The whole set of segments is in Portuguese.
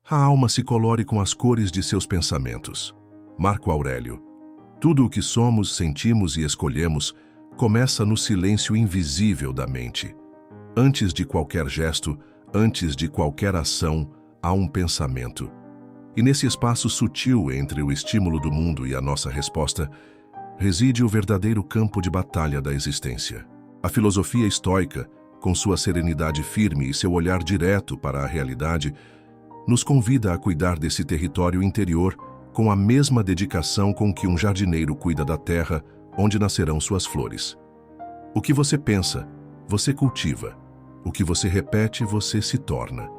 A alma se colore com as cores de seus pensamentos. Marco Aurélio. Tudo o que somos, sentimos e escolhemos começa no silêncio invisível da mente. Antes de qualquer gesto, antes de qualquer ação, há um pensamento. E nesse espaço sutil entre o estímulo do mundo e a nossa resposta, reside o verdadeiro campo de batalha da existência. A filosofia estoica, com sua serenidade firme e seu olhar direto para a realidade, nos convida a cuidar desse território interior com a mesma dedicação com que um jardineiro cuida da terra onde nascerão suas flores. O que você pensa, você cultiva. O que você repete, você se torna.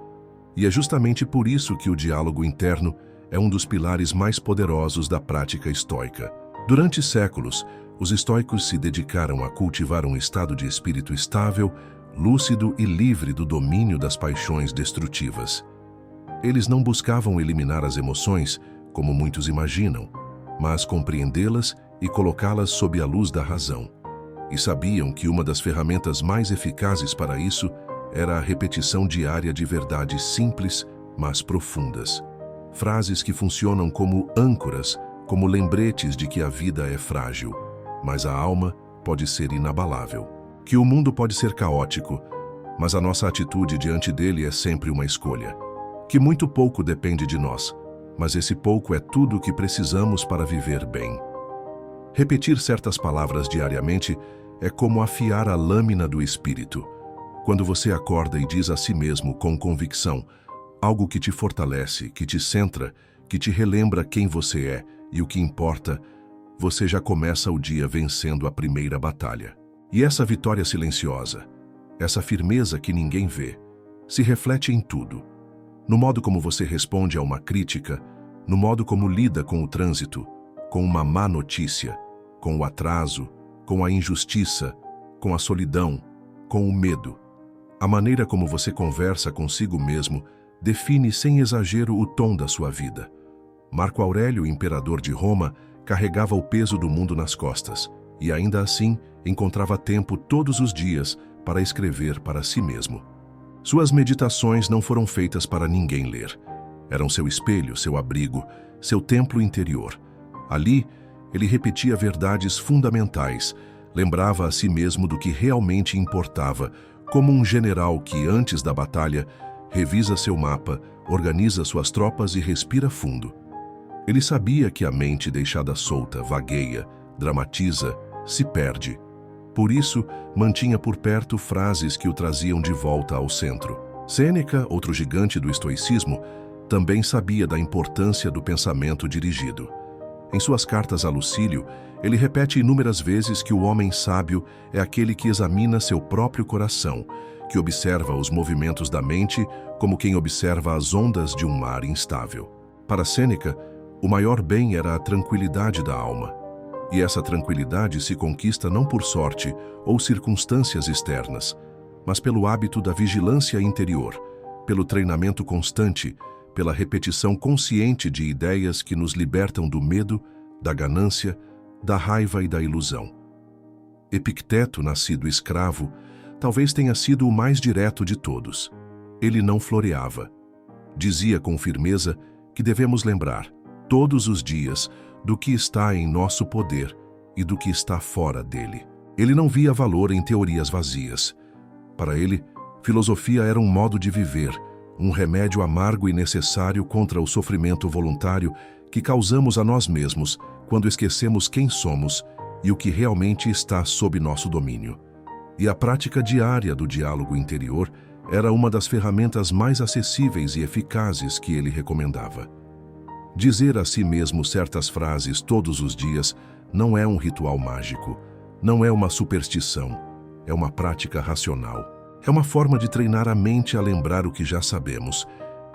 E é justamente por isso que o diálogo interno é um dos pilares mais poderosos da prática estoica. Durante séculos, os estoicos se dedicaram a cultivar um estado de espírito estável, lúcido e livre do domínio das paixões destrutivas. Eles não buscavam eliminar as emoções, como muitos imaginam, mas compreendê-las e colocá-las sob a luz da razão. E sabiam que uma das ferramentas mais eficazes para isso era a repetição diária de verdades simples, mas profundas. Frases que funcionam como âncoras, como lembretes de que a vida é frágil, mas a alma pode ser inabalável. Que o mundo pode ser caótico, mas a nossa atitude diante dele é sempre uma escolha. Que muito pouco depende de nós, mas esse pouco é tudo o que precisamos para viver bem. Repetir certas palavras diariamente é como afiar a lâmina do espírito. Quando você acorda e diz a si mesmo com convicção, algo que te fortalece, que te centra, que te relembra quem você é e o que importa, você já começa o dia vencendo a primeira batalha. E essa vitória silenciosa, essa firmeza que ninguém vê, se reflete em tudo. No modo como você responde a uma crítica, no modo como lida com o trânsito, com uma má notícia, com o atraso, com a injustiça, com a solidão, com o medo. A maneira como você conversa consigo mesmo define sem exagero o tom da sua vida. Marco Aurélio, imperador de Roma, carregava o peso do mundo nas costas e ainda assim encontrava tempo todos os dias para escrever para si mesmo. Suas meditações não foram feitas para ninguém ler. Eram seu espelho, seu abrigo, seu templo interior. Ali, ele repetia verdades fundamentais, lembrava a si mesmo do que realmente importava, como um general que, antes da batalha, revisa seu mapa, organiza suas tropas e respira fundo. Ele sabia que a mente deixada solta vagueia, dramatiza, se perde. Por isso, mantinha por perto frases que o traziam de volta ao centro. Sêneca, outro gigante do estoicismo, também sabia da importância do pensamento dirigido. Em suas cartas a Lucílio, ele repete inúmeras vezes que o homem sábio é aquele que examina seu próprio coração, que observa os movimentos da mente como quem observa as ondas de um mar instável. Para Sêneca, o maior bem era a tranquilidade da alma. E essa tranquilidade se conquista não por sorte ou circunstâncias externas, mas pelo hábito da vigilância interior, pelo treinamento constante, pela repetição consciente de ideias que nos libertam do medo, da ganância, da raiva e da ilusão. Epicteto, nascido escravo, talvez tenha sido o mais direto de todos. Ele não floreava. Dizia com firmeza que devemos lembrar, todos os dias, do que está em nosso poder e do que está fora dele. Ele não via valor em teorias vazias. Para ele, filosofia era um modo de viver, um remédio amargo e necessário contra o sofrimento voluntário que causamos a nós mesmos quando esquecemos quem somos e o que realmente está sob nosso domínio. E a prática diária do diálogo interior era uma das ferramentas mais acessíveis e eficazes que ele recomendava. Dizer a si mesmo certas frases todos os dias não é um ritual mágico, não é uma superstição, é uma prática racional. É uma forma de treinar a mente a lembrar o que já sabemos,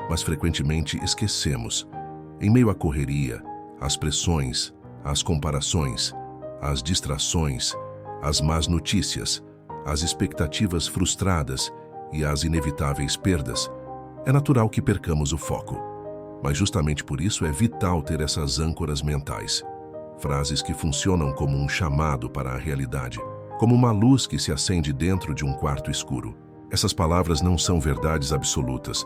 mas frequentemente esquecemos. Em meio à correria, às pressões, às comparações, às distrações, às más notícias, às expectativas frustradas e às inevitáveis perdas, é natural que percamos o foco. Mas justamente por isso é vital ter essas âncoras mentais. Frases que funcionam como um chamado para a realidade, como uma luz que se acende dentro de um quarto escuro. Essas palavras não são verdades absolutas,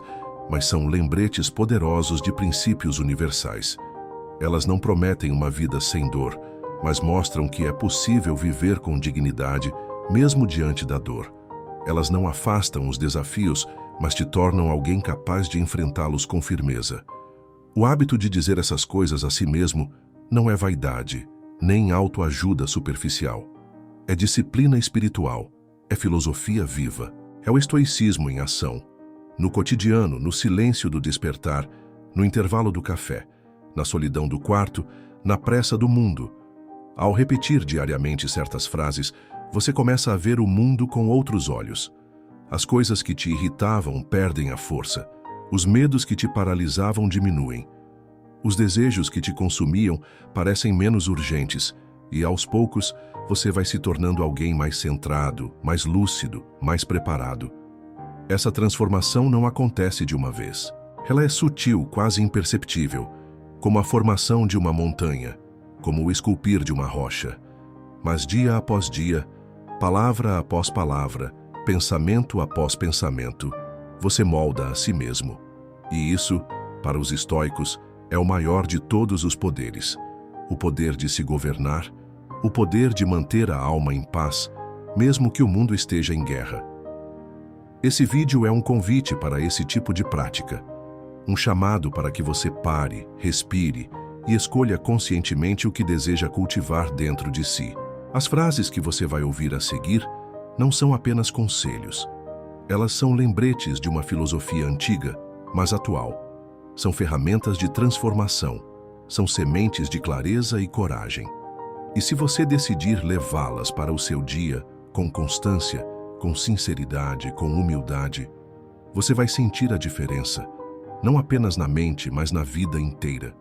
mas são lembretes poderosos de princípios universais. Elas não prometem uma vida sem dor, mas mostram que é possível viver com dignidade, mesmo diante da dor. Elas não afastam os desafios, mas te tornam alguém capaz de enfrentá-los com firmeza. O hábito de dizer essas coisas a si mesmo não é vaidade, nem autoajuda superficial. É disciplina espiritual, é filosofia viva, é o estoicismo em ação. No cotidiano, no silêncio do despertar, no intervalo do café, na solidão do quarto, na pressa do mundo. Ao repetir diariamente certas frases, você começa a ver o mundo com outros olhos. As coisas que te irritavam perdem a força. Os medos que te paralisavam diminuem. Os desejos que te consumiam parecem menos urgentes e, aos poucos, você vai se tornando alguém mais centrado, mais lúcido, mais preparado. Essa transformação não acontece de uma vez. Ela é sutil, quase imperceptível, como a formação de uma montanha, como o esculpir de uma rocha. Mas dia após dia, palavra após palavra, pensamento após pensamento, você molda a si mesmo. E isso, para os estoicos, é o maior de todos os poderes. O poder de se governar, o poder de manter a alma em paz, mesmo que o mundo esteja em guerra. Esse vídeo é um convite para esse tipo de prática. Um chamado para que você pare, respire e escolha conscientemente o que deseja cultivar dentro de si. As frases que você vai ouvir a seguir não são apenas conselhos. Elas são lembretes de uma filosofia antiga, mas atual. São ferramentas de transformação. São sementes de clareza e coragem. E se você decidir levá-las para o seu dia, com constância, com sinceridade, com humildade, você vai sentir a diferença, não apenas na mente, mas na vida inteira.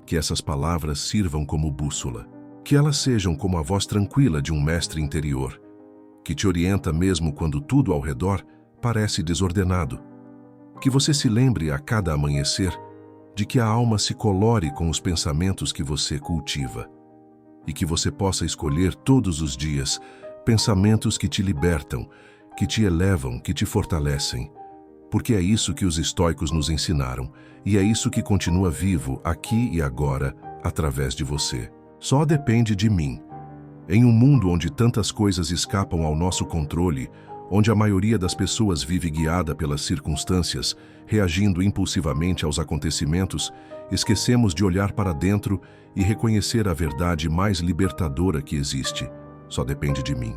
Que essas palavras sirvam como bússola. Que elas sejam como a voz tranquila de um mestre interior, que te orienta mesmo quando tudo ao redor parece desordenado. Que você se lembre a cada amanhecer de que a alma se colore com os pensamentos que você cultiva e que você possa escolher todos os dias pensamentos que te libertam, que te elevam, que te fortalecem. Porque é isso que os estoicos nos ensinaram e é isso que continua vivo aqui e agora através de você. Só depende de mim. Em um mundo onde tantas coisas escapam ao nosso controle, onde a maioria das pessoas vive guiada pelas circunstâncias, reagindo impulsivamente aos acontecimentos, esquecemos de olhar para dentro e reconhecer a verdade mais libertadora que existe. Só depende de mim.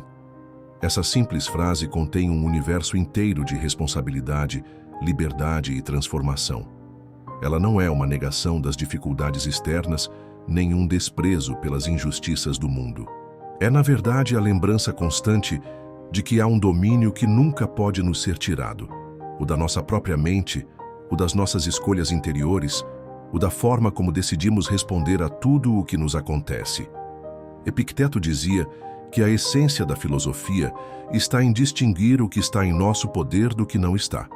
Essa simples frase contém um universo inteiro de responsabilidade, liberdade e transformação. Ela não é uma negação das dificuldades externas, nem um desprezo pelas injustiças do mundo. É, na verdade, a lembrança constante de que há um domínio que nunca pode nos ser tirado, o da nossa própria mente, o das nossas escolhas interiores, o da forma como decidimos responder a tudo o que nos acontece. Epicteto dizia que a essência da filosofia está em distinguir o que está em nosso poder do que não está.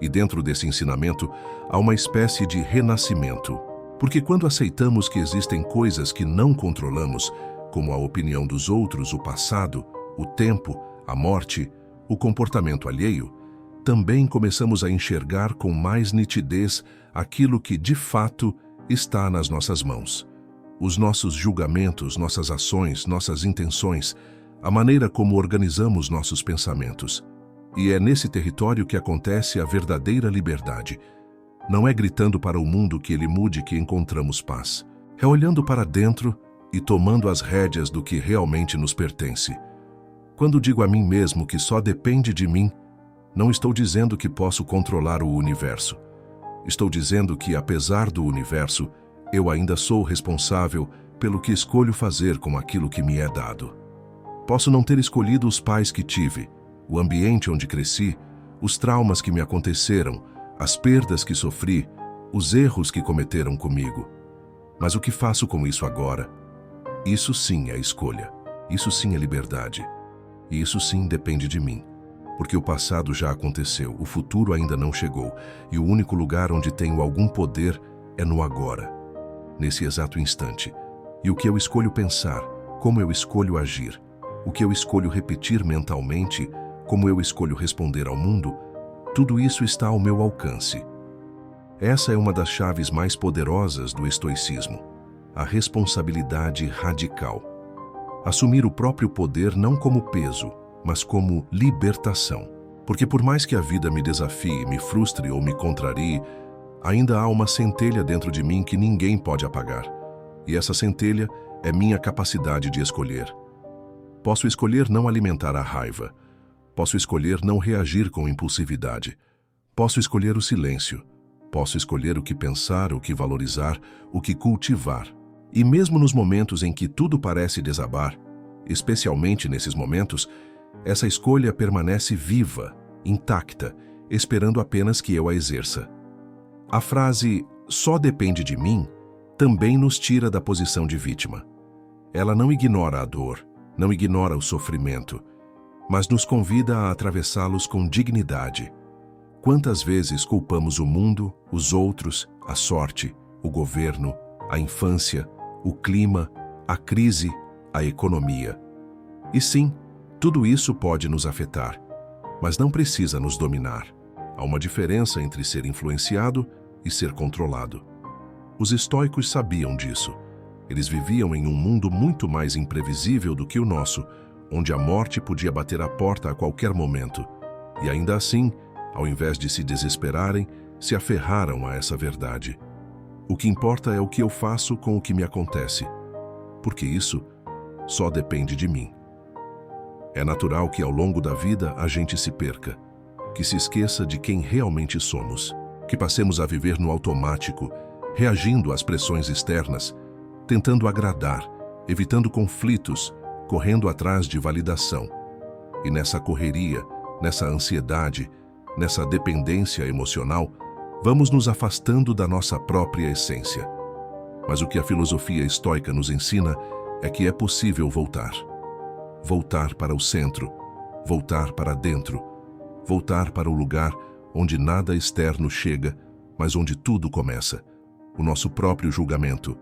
E dentro desse ensinamento há uma espécie de renascimento, porque quando aceitamos que existem coisas que não controlamos, como a opinião dos outros, o passado, o tempo, a morte, o comportamento alheio, também começamos a enxergar com mais nitidez aquilo que, de fato, está nas nossas mãos. Os nossos julgamentos, nossas ações, nossas intenções, a maneira como organizamos nossos pensamentos. E é nesse território que acontece a verdadeira liberdade. Não é gritando para o mundo que ele mude que encontramos paz. É olhando para dentro e tomando as rédeas do que realmente nos pertence. Quando digo a mim mesmo que só depende de mim, não estou dizendo que posso controlar o universo. Estou dizendo que, apesar do universo, eu ainda sou responsável pelo que escolho fazer com aquilo que me é dado. Posso não ter escolhido os pais que tive, o ambiente onde cresci, os traumas que me aconteceram, as perdas que sofri, os erros que cometeram comigo. Mas o que faço com isso agora? Isso sim é escolha. Isso sim é liberdade. E isso sim depende de mim. Porque o passado já aconteceu, o futuro ainda não chegou, e o único lugar onde tenho algum poder é no agora, nesse exato instante. E o que eu escolho pensar, como eu escolho agir, o que eu escolho repetir mentalmente, como eu escolho responder ao mundo, tudo isso está ao meu alcance. Essa é uma das chaves mais poderosas do estoicismo, a responsabilidade radical. Assumir o próprio poder não como peso, mas como libertação. Porque por mais que a vida me desafie, me frustre ou me contrarie, ainda há uma centelha dentro de mim que ninguém pode apagar. E essa centelha é minha capacidade de escolher. Posso escolher não alimentar a raiva. Posso escolher não reagir com impulsividade. Posso escolher o silêncio. Posso escolher o que pensar, o que valorizar, o que cultivar. E mesmo nos momentos em que tudo parece desabar, especialmente nesses momentos, essa escolha permanece viva, intacta, esperando apenas que eu a exerça. A frase "só depende de mim" também nos tira da posição de vítima. Ela não ignora a dor, não ignora o sofrimento, mas nos convida a atravessá-los com dignidade. Quantas vezes culpamos o mundo, os outros, a sorte, o governo, a infância, o clima, a crise, a economia? E sim, tudo isso pode nos afetar, mas não precisa nos dominar. Há uma diferença entre ser influenciado e ser controlado. Os estoicos sabiam disso. Eles viviam em um mundo muito mais imprevisível do que o nosso, onde a morte podia bater à porta a qualquer momento. E ainda assim, ao invés de se desesperarem, se aferraram a essa verdade. O que importa é o que eu faço com o que me acontece, porque isso só depende de mim. É natural que ao longo da vida a gente se perca, que se esqueça de quem realmente somos, que passemos a viver no automático, reagindo às pressões externas, tentando agradar, evitando conflitos, correndo atrás de validação. E nessa correria, nessa ansiedade, nessa dependência emocional, vamos nos afastando da nossa própria essência. Mas o que a filosofia estoica nos ensina é que é possível voltar. Voltar para o centro, voltar para dentro, voltar para o lugar onde nada externo chega, mas onde tudo começa. O nosso próprio julgamento,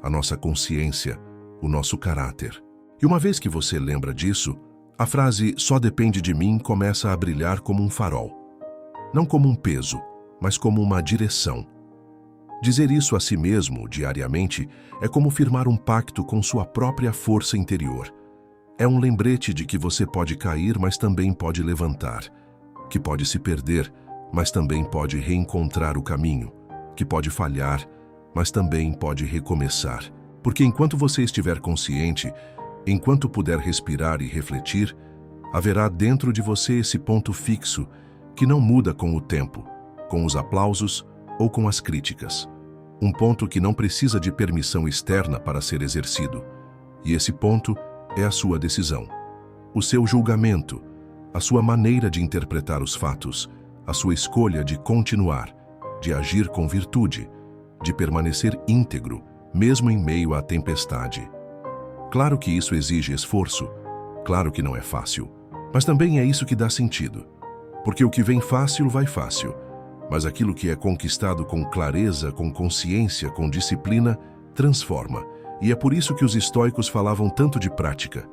a nossa consciência, o nosso caráter. E uma vez que você lembra disso, a frase "só depende de mim" começa a brilhar como um farol. Não como um peso, mas como uma direção. Dizer isso a si mesmo, diariamente, é como firmar um pacto com sua própria força interior. É um lembrete de que você pode cair, mas também pode levantar. Que pode se perder, mas também pode reencontrar o caminho. Que pode falhar, mas também pode recomeçar. Porque enquanto você estiver consciente, enquanto puder respirar e refletir, haverá dentro de você esse ponto fixo que não muda com o tempo, com os aplausos ou com as críticas. Um ponto que não precisa de permissão externa para ser exercido. E esse ponto é a sua decisão, o seu julgamento, a sua maneira de interpretar os fatos, a sua escolha de continuar, de agir com virtude, de permanecer íntegro, mesmo em meio à tempestade. Claro que isso exige esforço, claro que não é fácil, mas também é isso que dá sentido. Porque o que vem fácil, vai fácil, mas aquilo que é conquistado com clareza, com consciência, com disciplina, transforma. E é por isso que os estoicos falavam tanto de prática.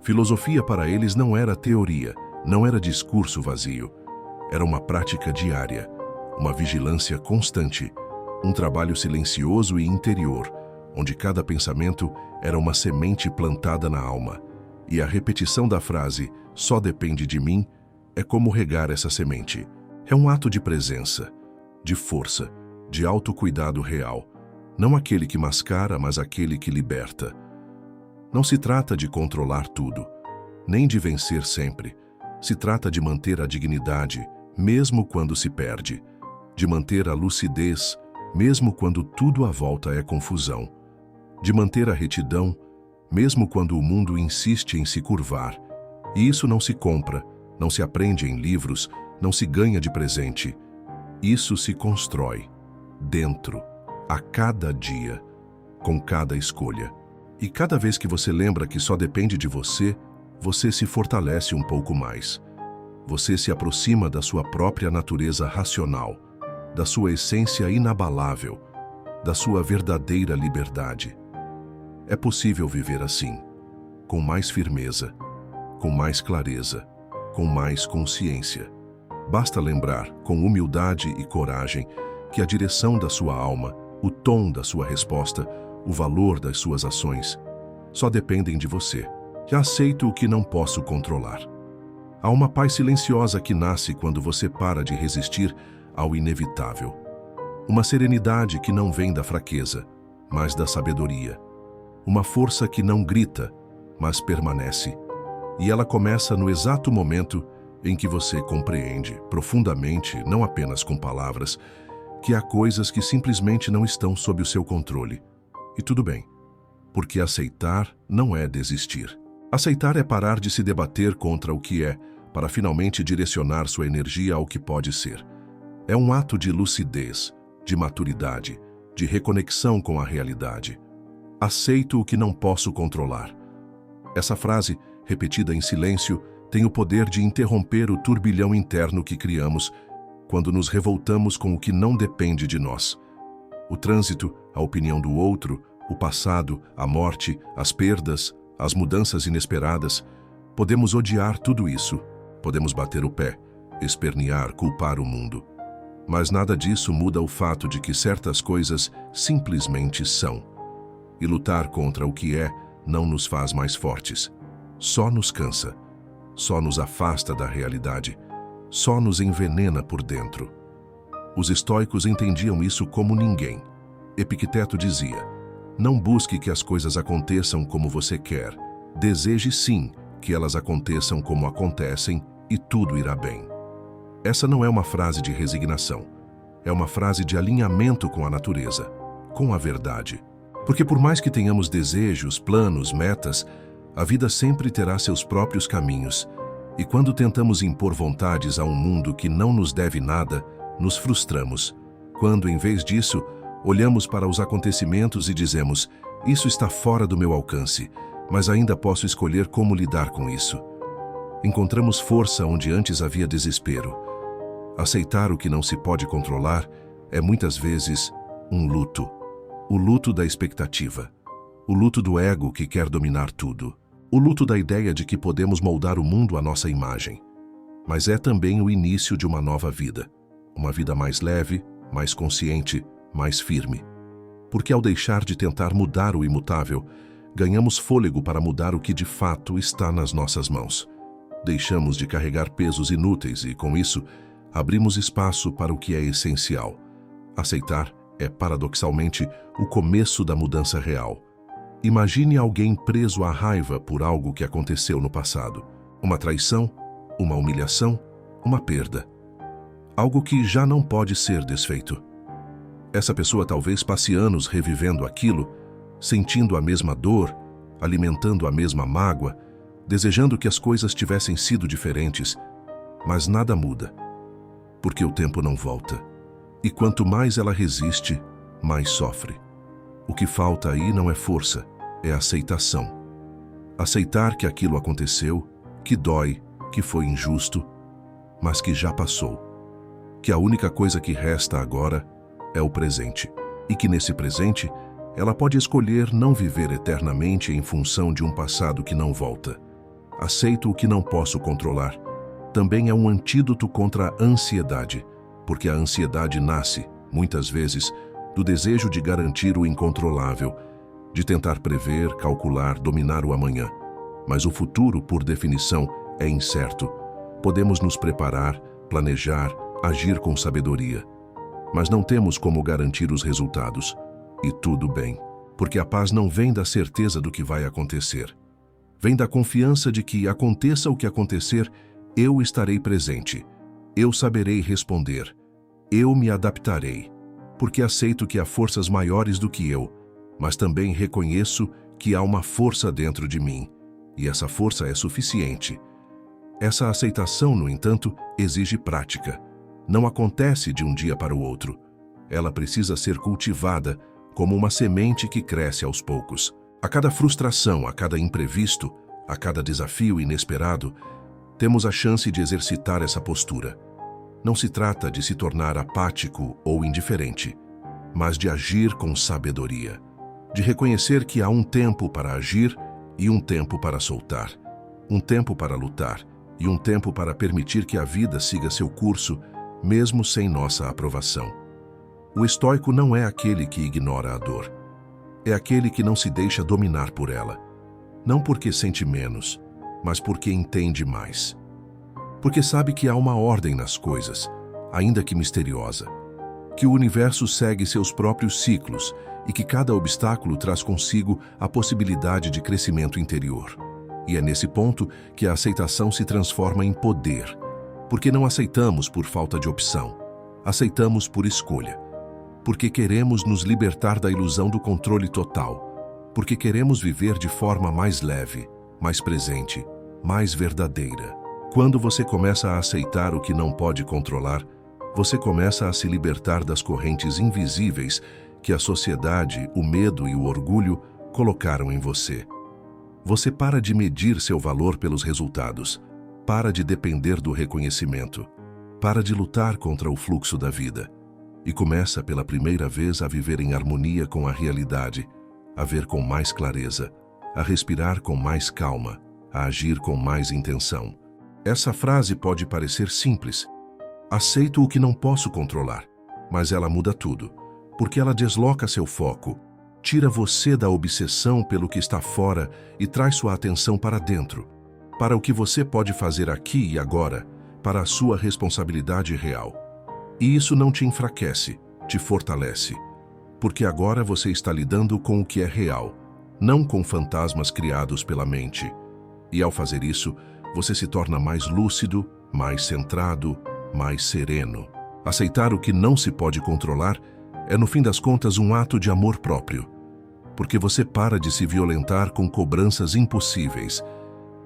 Filosofia para eles não era teoria, não era discurso vazio. Era uma prática diária, uma vigilância constante, um trabalho silencioso e interior, onde cada pensamento era uma semente plantada na alma. E a repetição da frase "só depende de mim" é como regar essa semente. É um ato de presença, de força, de autocuidado real. Não aquele que mascara, mas aquele que liberta. Não se trata de controlar tudo, nem de vencer sempre. Se trata de manter a dignidade, mesmo quando se perde. De manter a lucidez, mesmo quando tudo à volta é confusão. De manter a retidão, mesmo quando o mundo insiste em se curvar. E isso não se compra, não se aprende em livros, não se ganha de presente. Isso se constrói, dentro, a cada dia, com cada escolha. E cada vez que você lembra que só depende de você, você se fortalece um pouco mais. Você se aproxima da sua própria natureza racional, da sua essência inabalável, da sua verdadeira liberdade. É possível viver assim, com mais firmeza, com mais clareza, com mais consciência. Basta lembrar, com humildade e coragem, que a direção da sua alma, o tom da sua resposta, o valor das suas ações, só dependem de você. Já aceito o que não posso controlar. Há uma paz silenciosa que nasce quando você para de resistir ao inevitável. Uma serenidade que não vem da fraqueza, mas da sabedoria. Uma força que não grita, mas permanece. E ela começa no exato momento em que você compreende profundamente, não apenas com palavras, que há coisas que simplesmente não estão sob o seu controle. E tudo bem, porque aceitar não é desistir. Aceitar é parar de se debater contra o que é, para finalmente direcionar sua energia ao que pode ser. É um ato de lucidez, de maturidade, de reconexão com a realidade. Aceito o que não posso controlar. Essa frase, repetida em silêncio, tem o poder de interromper o turbilhão interno que criamos quando nos revoltamos com o que não depende de nós. O trânsito, a opinião do outro, o passado, a morte, as perdas, as mudanças inesperadas. Podemos odiar tudo isso, podemos bater o pé, espernear, culpar o mundo. Mas nada disso muda o fato de que certas coisas simplesmente são. E lutar contra o que é não nos faz mais fortes. Só nos cansa, só nos afasta da realidade, só nos envenena por dentro. Os estoicos entendiam isso como ninguém. Epicteto dizia: não busque que as coisas aconteçam como você quer. Deseje sim que elas aconteçam como acontecem e tudo irá bem. Essa não é uma frase de resignação. É uma frase de alinhamento com a natureza, com a verdade. Porque por mais que tenhamos desejos, planos, metas, a vida sempre terá seus próprios caminhos. E quando tentamos impor vontades a um mundo que não nos deve nada, nos frustramos. Quando, em vez disso, olhamos para os acontecimentos e dizemos: isso está fora do meu alcance, mas ainda posso escolher como lidar com isso. Encontramos força onde antes havia desespero. Aceitar o que não se pode controlar é muitas vezes um luto. O luto da expectativa. O luto do ego que quer dominar tudo. O luto da ideia de que podemos moldar o mundo à nossa imagem. Mas é também o início de uma nova vida. Uma vida mais leve, mais consciente, mais firme. Porque ao deixar de tentar mudar o imutável, ganhamos fôlego para mudar o que de fato está nas nossas mãos. Deixamos de carregar pesos inúteis e, com isso, abrimos espaço para o que é essencial. Aceitar é, paradoxalmente, o começo da mudança real. Imagine alguém preso à raiva por algo que aconteceu no passado. Uma traição, uma humilhação, uma perda. Algo que já não pode ser desfeito. Essa pessoa talvez passe anos revivendo aquilo, sentindo a mesma dor, alimentando a mesma mágoa, desejando que as coisas tivessem sido diferentes, mas nada muda, porque o tempo não volta. E quanto mais ela resiste, mais sofre. O que falta aí não é força, é aceitação. Aceitar que aquilo aconteceu, que dói, que foi injusto, mas que já passou. Que a única coisa que resta agora é o presente. E que nesse presente, ela pode escolher não viver eternamente em função de um passado que não volta. Aceito o que não posso controlar. Também é um antídoto contra a ansiedade, porque a ansiedade nasce, muitas vezes, do desejo de garantir o incontrolável, de tentar prever, calcular, dominar o amanhã. Mas o futuro, por definição, é incerto. Podemos nos preparar, planejar, agir com sabedoria. Mas não temos como garantir os resultados. E tudo bem, porque a paz não vem da certeza do que vai acontecer. Vem da confiança de que, aconteça o que acontecer, eu estarei presente. Eu saberei responder. Eu me adaptarei. Porque aceito que há forças maiores do que eu, mas também reconheço que há uma força dentro de mim. E essa força é suficiente. Essa aceitação, no entanto, exige prática. Não acontece de um dia para o outro. Ela precisa ser cultivada como uma semente que cresce aos poucos. A cada frustração, a cada imprevisto, a cada desafio inesperado, temos a chance de exercitar essa postura. Não se trata de se tornar apático ou indiferente, mas de agir com sabedoria. De reconhecer que há um tempo para agir e um tempo para soltar. Um tempo para lutar e um tempo para permitir que a vida siga seu curso, mesmo sem nossa aprovação. O estoico não é aquele que ignora a dor. É aquele que não se deixa dominar por ela. Não porque sente menos, mas porque entende mais. Porque sabe que há uma ordem nas coisas, ainda que misteriosa. Que o universo segue seus próprios ciclos e que cada obstáculo traz consigo a possibilidade de crescimento interior. E é nesse ponto que a aceitação se transforma em poder. Porque não aceitamos por falta de opção. Aceitamos por escolha. Porque queremos nos libertar da ilusão do controle total. Porque queremos viver de forma mais leve, mais presente, mais verdadeira. Quando você começa a aceitar o que não pode controlar, você começa a se libertar das correntes invisíveis que a sociedade, o medo e o orgulho colocaram em você. Você para de medir seu valor pelos resultados, para de depender do reconhecimento, para de lutar contra o fluxo da vida e começa pela primeira vez a viver em harmonia com a realidade, a ver com mais clareza, a respirar com mais calma, a agir com mais intenção. Essa frase pode parecer simples. Aceito o que não posso controlar, mas ela muda tudo, porque ela desloca seu foco, tira você da obsessão pelo que está fora e traz sua atenção para dentro, para o que você pode fazer aqui e agora, para a sua responsabilidade real. E isso não te enfraquece, te fortalece, porque agora você está lidando com o que é real, não com fantasmas criados pela mente. E ao fazer isso, você se torna mais lúcido, mais centrado, mais sereno. Aceitar o que não se pode controlar é, no fim das contas, um ato de amor próprio, porque você para de se violentar com cobranças impossíveis,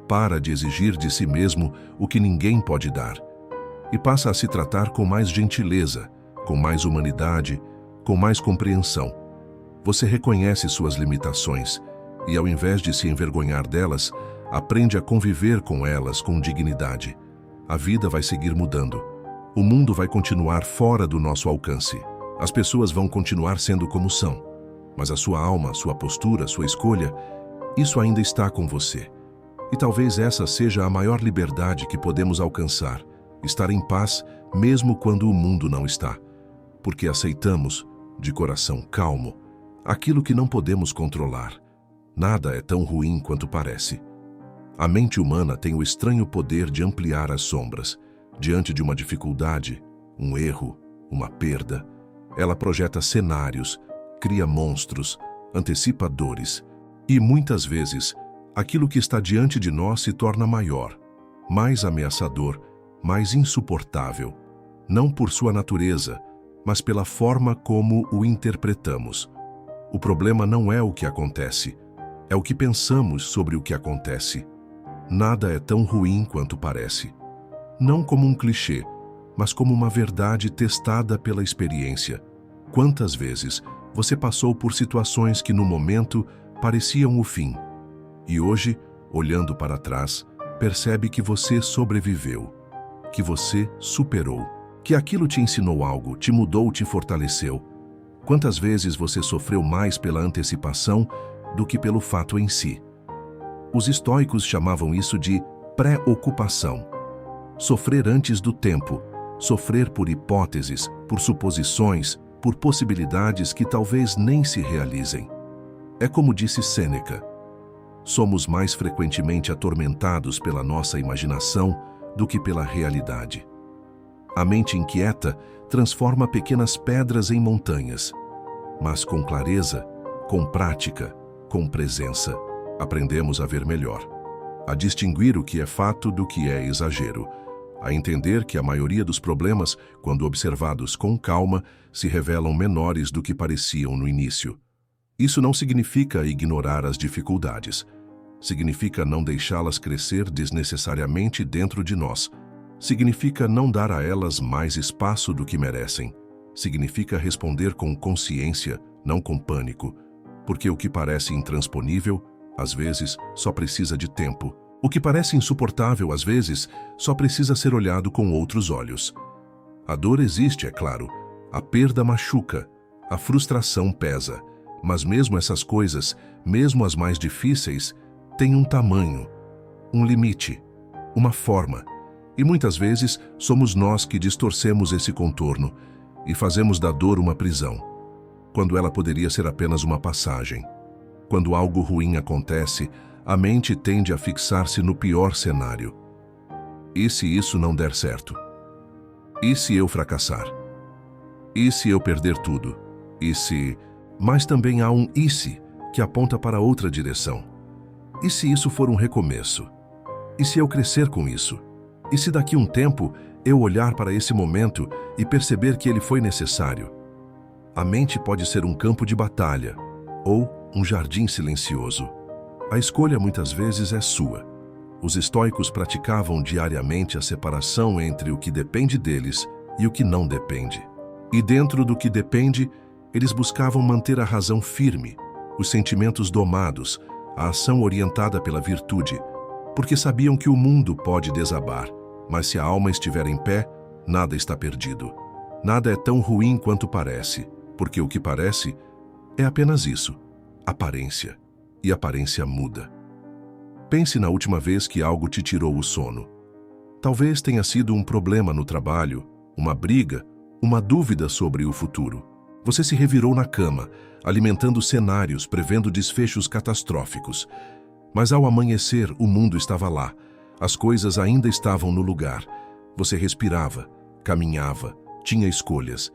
para de exigir de si mesmo o que ninguém pode dar, e passa a se tratar com mais gentileza, com mais humanidade, com mais compreensão. Você reconhece suas limitações e, ao invés de se envergonhar delas, aprende a conviver com elas com dignidade. A vida vai seguir mudando. O mundo vai continuar fora do nosso alcance. As pessoas vão continuar sendo como são. Mas a sua alma, sua postura, sua escolha, isso ainda está com você. E talvez essa seja a maior liberdade que podemos alcançar. Estar em paz mesmo quando o mundo não está. Porque aceitamos, de coração calmo, aquilo que não podemos controlar. Nada é tão ruim quanto parece. A mente humana tem o estranho poder de ampliar as sombras. Diante de uma dificuldade, um erro, uma perda, ela projeta cenários, cria monstros, antecipa dores. E muitas vezes, aquilo que está diante de nós se torna maior, mais ameaçador, mais insuportável, não por sua natureza, mas pela forma como o interpretamos. O problema não é o que acontece, é o que pensamos sobre o que acontece. Nada é tão ruim quanto parece. Não como um clichê, mas como uma verdade testada pela experiência. Quantas vezes você passou por situações que no momento pareciam o fim, e hoje, olhando para trás, percebe que você sobreviveu, que você superou, que aquilo te ensinou algo, te mudou, te fortaleceu. Quantas vezes você sofreu mais pela antecipação do que pelo fato em si? Os estoicos chamavam isso de pré-ocupação. Sofrer antes do tempo, sofrer por hipóteses, por suposições, por possibilidades que talvez nem se realizem. É como disse Sêneca: somos mais frequentemente atormentados pela nossa imaginação do que pela realidade. A mente inquieta transforma pequenas pedras em montanhas, mas com clareza, com prática, com presença, aprendemos a ver melhor, a distinguir o que é fato do que é exagero, a entender que a maioria dos problemas, quando observados com calma, se revelam menores do que pareciam no início. Isso não significa ignorar as dificuldades. Significa não deixá-las crescer desnecessariamente dentro de nós. Significa não dar a elas mais espaço do que merecem. Significa responder com consciência, não com pânico, porque o que parece intransponível, às vezes, só precisa de tempo. O que parece insuportável, às vezes, só precisa ser olhado com outros olhos. A dor existe, é claro. A perda machuca. A frustração pesa. Mas mesmo essas coisas, mesmo as mais difíceis, têm um tamanho, um limite, uma forma. E muitas vezes somos nós que distorcemos esse contorno. e fazemos da dor uma prisão, quando ela poderia ser apenas uma passagem. Quando algo ruim acontece, a mente tende a fixar-se no pior cenário. E se isso não der certo? E se eu fracassar? E se eu perder tudo? E se... Mas também há um "e se" que aponta para outra direção. E se isso for um recomeço? E se eu crescer com isso? E se daqui a um tempo eu olhar para esse momento e perceber que ele foi necessário? A mente pode ser um campo de batalha ou um jardim silencioso. A escolha muitas vezes é sua. Os estoicos praticavam diariamente a separação entre o que depende deles e o que não depende. E dentro do que depende, eles buscavam manter a razão firme, os sentimentos domados, a ação orientada pela virtude, porque sabiam que o mundo pode desabar, mas se a alma estiver em pé, nada está perdido. Nada é tão ruim quanto parece, porque o que parece é apenas isso, aparência, e aparência muda. Pense na última vez que algo te tirou o sono. Talvez tenha sido um problema no trabalho, uma briga, uma dúvida sobre o futuro. Você se revirou na cama, alimentando cenários, prevendo desfechos catastróficos. Mas ao amanhecer, o mundo estava lá. As coisas ainda estavam no lugar. Você respirava, caminhava, tinha escolhas.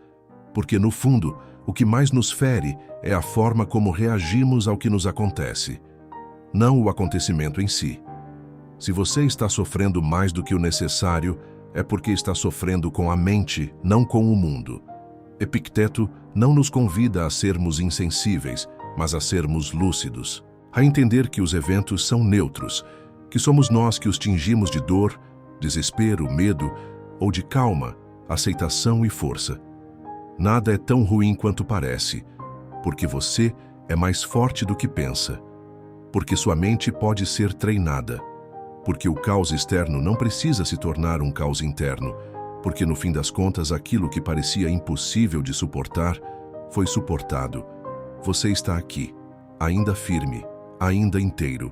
Porque, no fundo, o que mais nos fere é a forma como reagimos ao que nos acontece, não o acontecimento em si. Se você está sofrendo mais do que o necessário, é porque está sofrendo com a mente, não com o mundo. Epicteto não nos convida a sermos insensíveis, mas a sermos lúcidos, a entender que os eventos são neutros, que somos nós que os tingimos de dor, desespero, medo ou de calma, aceitação e força. Nada é tão ruim quanto parece, porque você é mais forte do que pensa, porque sua mente pode ser treinada, porque o caos externo não precisa se tornar um caos interno, porque no fim das contas aquilo que parecia impossível de suportar foi suportado. Você está aqui, ainda firme, ainda inteiro.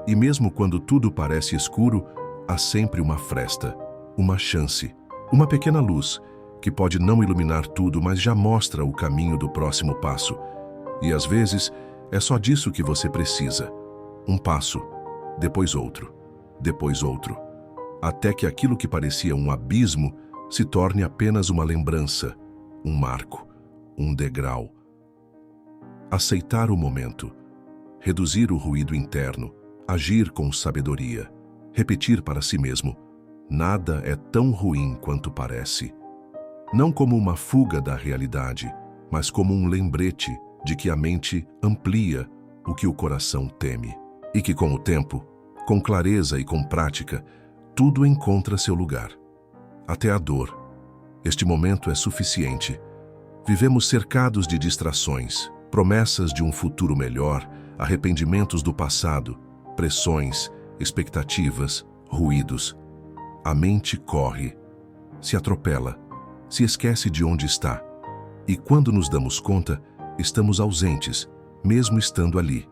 E mesmo quando tudo parece escuro, há sempre uma fresta, uma chance, uma pequena luz, que pode não iluminar tudo, mas já mostra o caminho do próximo passo. E às vezes, é só disso que você precisa. Um passo, depois outro, até que aquilo que parecia um abismo se torne apenas uma lembrança, um marco, um degrau. Aceitar o momento, reduzir o ruído interno, agir com sabedoria, repetir para si mesmo: nada é tão ruim quanto parece. Não como uma fuga da realidade, mas como um lembrete de que a mente amplia o que o coração teme. E que com o tempo, com clareza e com prática, tudo encontra seu lugar. Até a dor. Este momento é suficiente. Vivemos cercados de distrações, promessas de um futuro melhor, arrependimentos do passado, pressões, expectativas, ruídos. A mente corre, se atropela, se esquece de onde está. E quando nos damos conta, estamos ausentes, mesmo estando ali.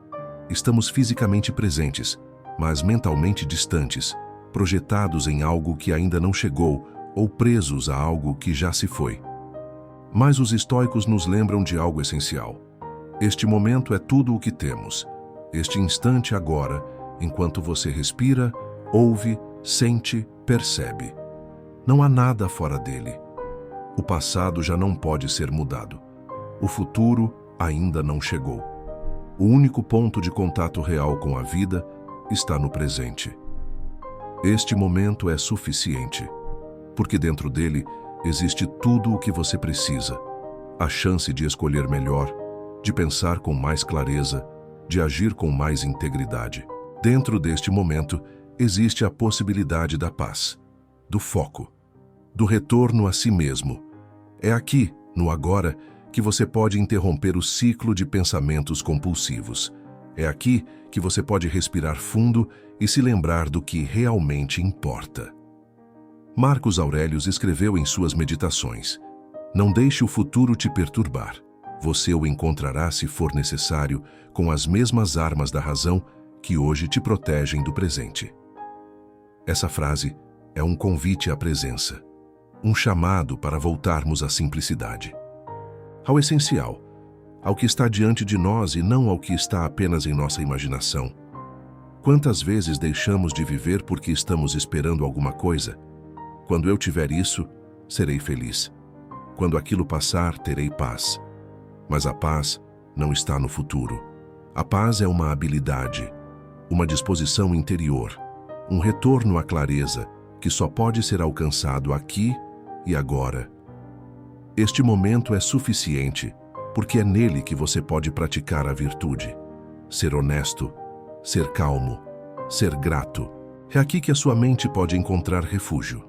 Estamos fisicamente presentes, mas mentalmente distantes, projetados em algo que ainda não chegou ou presos a algo que já se foi. Mas os estoicos nos lembram de algo essencial. Este momento é tudo o que temos. Este instante agora, enquanto você respira, ouve, sente, percebe. Não há nada fora dele. O passado já não pode ser mudado. O futuro ainda não chegou. O único ponto de contato real com a vida está no presente. Este momento é suficiente, porque dentro dele existe tudo o que você precisa. A chance de escolher melhor, de pensar com mais clareza, de agir com mais integridade. Dentro deste momento existe a possibilidade da paz, do foco, do retorno a si mesmo. É aqui, no agora, que você pode interromper o ciclo de pensamentos compulsivos. É aqui que você pode respirar fundo e se lembrar do que realmente importa. Marcos Aurelius escreveu em suas meditações: não deixe o futuro te perturbar. Você o encontrará, se for necessário, com as mesmas armas da razão que hoje te protegem do presente. Essa frase é um convite à presença. um chamado para voltarmos à simplicidade, ao essencial, ao que está diante de nós e não ao que está apenas em nossa imaginação. Quantas vezes deixamos de viver porque estamos esperando alguma coisa? Quando eu tiver isso, serei feliz. Quando aquilo passar, terei paz. Mas a paz não está no futuro. A paz é uma habilidade, uma disposição interior, um retorno à clareza que só pode ser alcançado aqui e agora. Este momento é suficiente, porque é nele que você pode praticar a virtude. Ser honesto, ser calmo, ser grato. É aqui que a sua mente pode encontrar refúgio.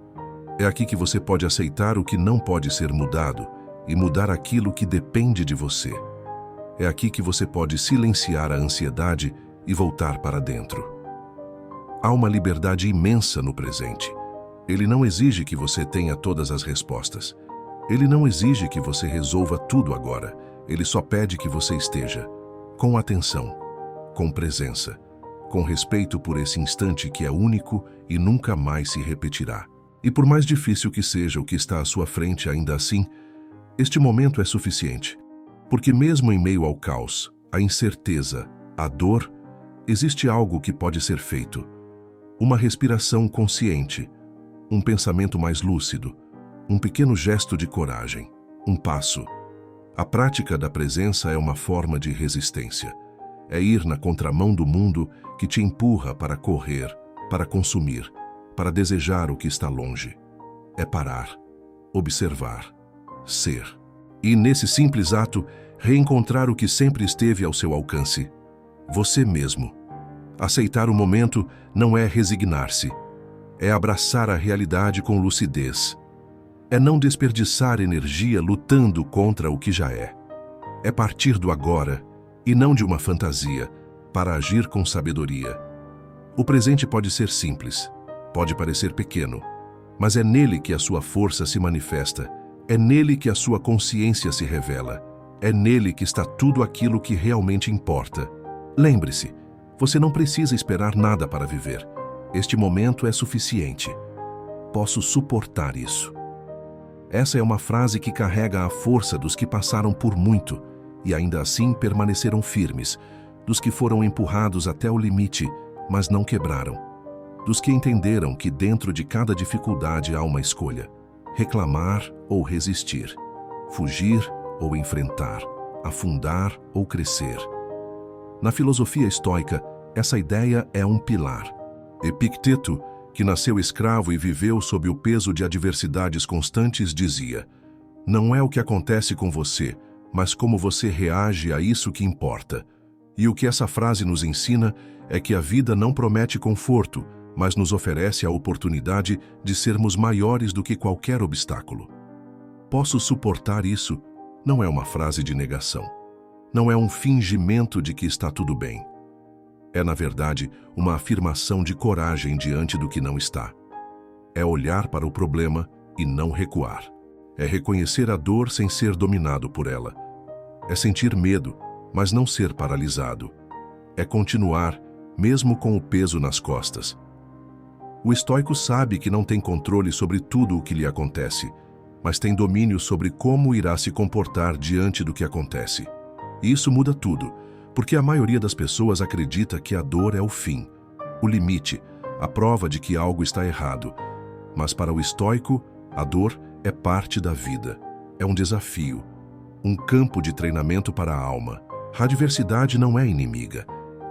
É aqui que você pode aceitar o que não pode ser mudado e mudar aquilo que depende de você. É aqui que você pode silenciar a ansiedade e voltar para dentro. Há uma liberdade imensa no presente. Ele não exige que você tenha todas as respostas. Ele não exige que você resolva tudo agora. Ele só pede que você esteja com atenção, com presença, com respeito por esse instante que é único e nunca mais se repetirá. E por mais difícil que seja o que está à sua frente, ainda assim, este momento é suficiente. Porque mesmo em meio ao caos, à incerteza, à dor, existe algo que pode ser feito. Uma respiração consciente, um pensamento mais lúcido, um pequeno gesto de coragem, um passo. A prática da presença é uma forma de resistência. É ir na contramão do mundo que te empurra para correr, para consumir, para desejar o que está longe. É parar, observar, ser. E nesse simples ato, reencontrar o que sempre esteve ao seu alcance. Você mesmo. Aceitar o momento não é resignar-se. É abraçar a realidade com lucidez. É não desperdiçar energia lutando contra o que já é. É partir do agora, e não de uma fantasia, para agir com sabedoria. O presente pode ser simples, pode parecer pequeno, mas é nele que a sua força se manifesta, é nele que a sua consciência se revela, é nele que está tudo aquilo que realmente importa. Lembre-se, você não precisa esperar nada para viver. Este momento é suficiente. Posso suportar isso. Essa é uma frase que carrega a força dos que passaram por muito e ainda assim permaneceram firmes, dos que foram empurrados até o limite, mas não quebraram, dos que entenderam que dentro de cada dificuldade há uma escolha: reclamar ou resistir, fugir ou enfrentar, afundar ou crescer. Na filosofia estoica, essa ideia é um pilar. Epicteto, que nasceu escravo e viveu sob o peso de adversidades constantes, dizia: não é o que acontece com você, mas como você reage a isso que importa. E o que essa frase nos ensina é que a vida não promete conforto, mas nos oferece a oportunidade de sermos maiores do que qualquer obstáculo. Posso suportar isso não é uma frase de negação. Não é um fingimento de que está tudo bem. É, na verdade, uma afirmação de coragem diante do que não está. É olhar para o problema e não recuar. É reconhecer a dor sem ser dominado por ela. É sentir medo, mas não ser paralisado. É continuar, mesmo com o peso nas costas. O estoico sabe que não tem controle sobre tudo o que lhe acontece, mas tem domínio sobre como irá se comportar diante do que acontece. E isso muda tudo, porque a maioria das pessoas acredita que a dor é o fim, o limite, a prova de que algo está errado. Mas para o estoico, a dor é parte da vida, é um desafio, um campo de treinamento para a alma. A adversidade não é inimiga,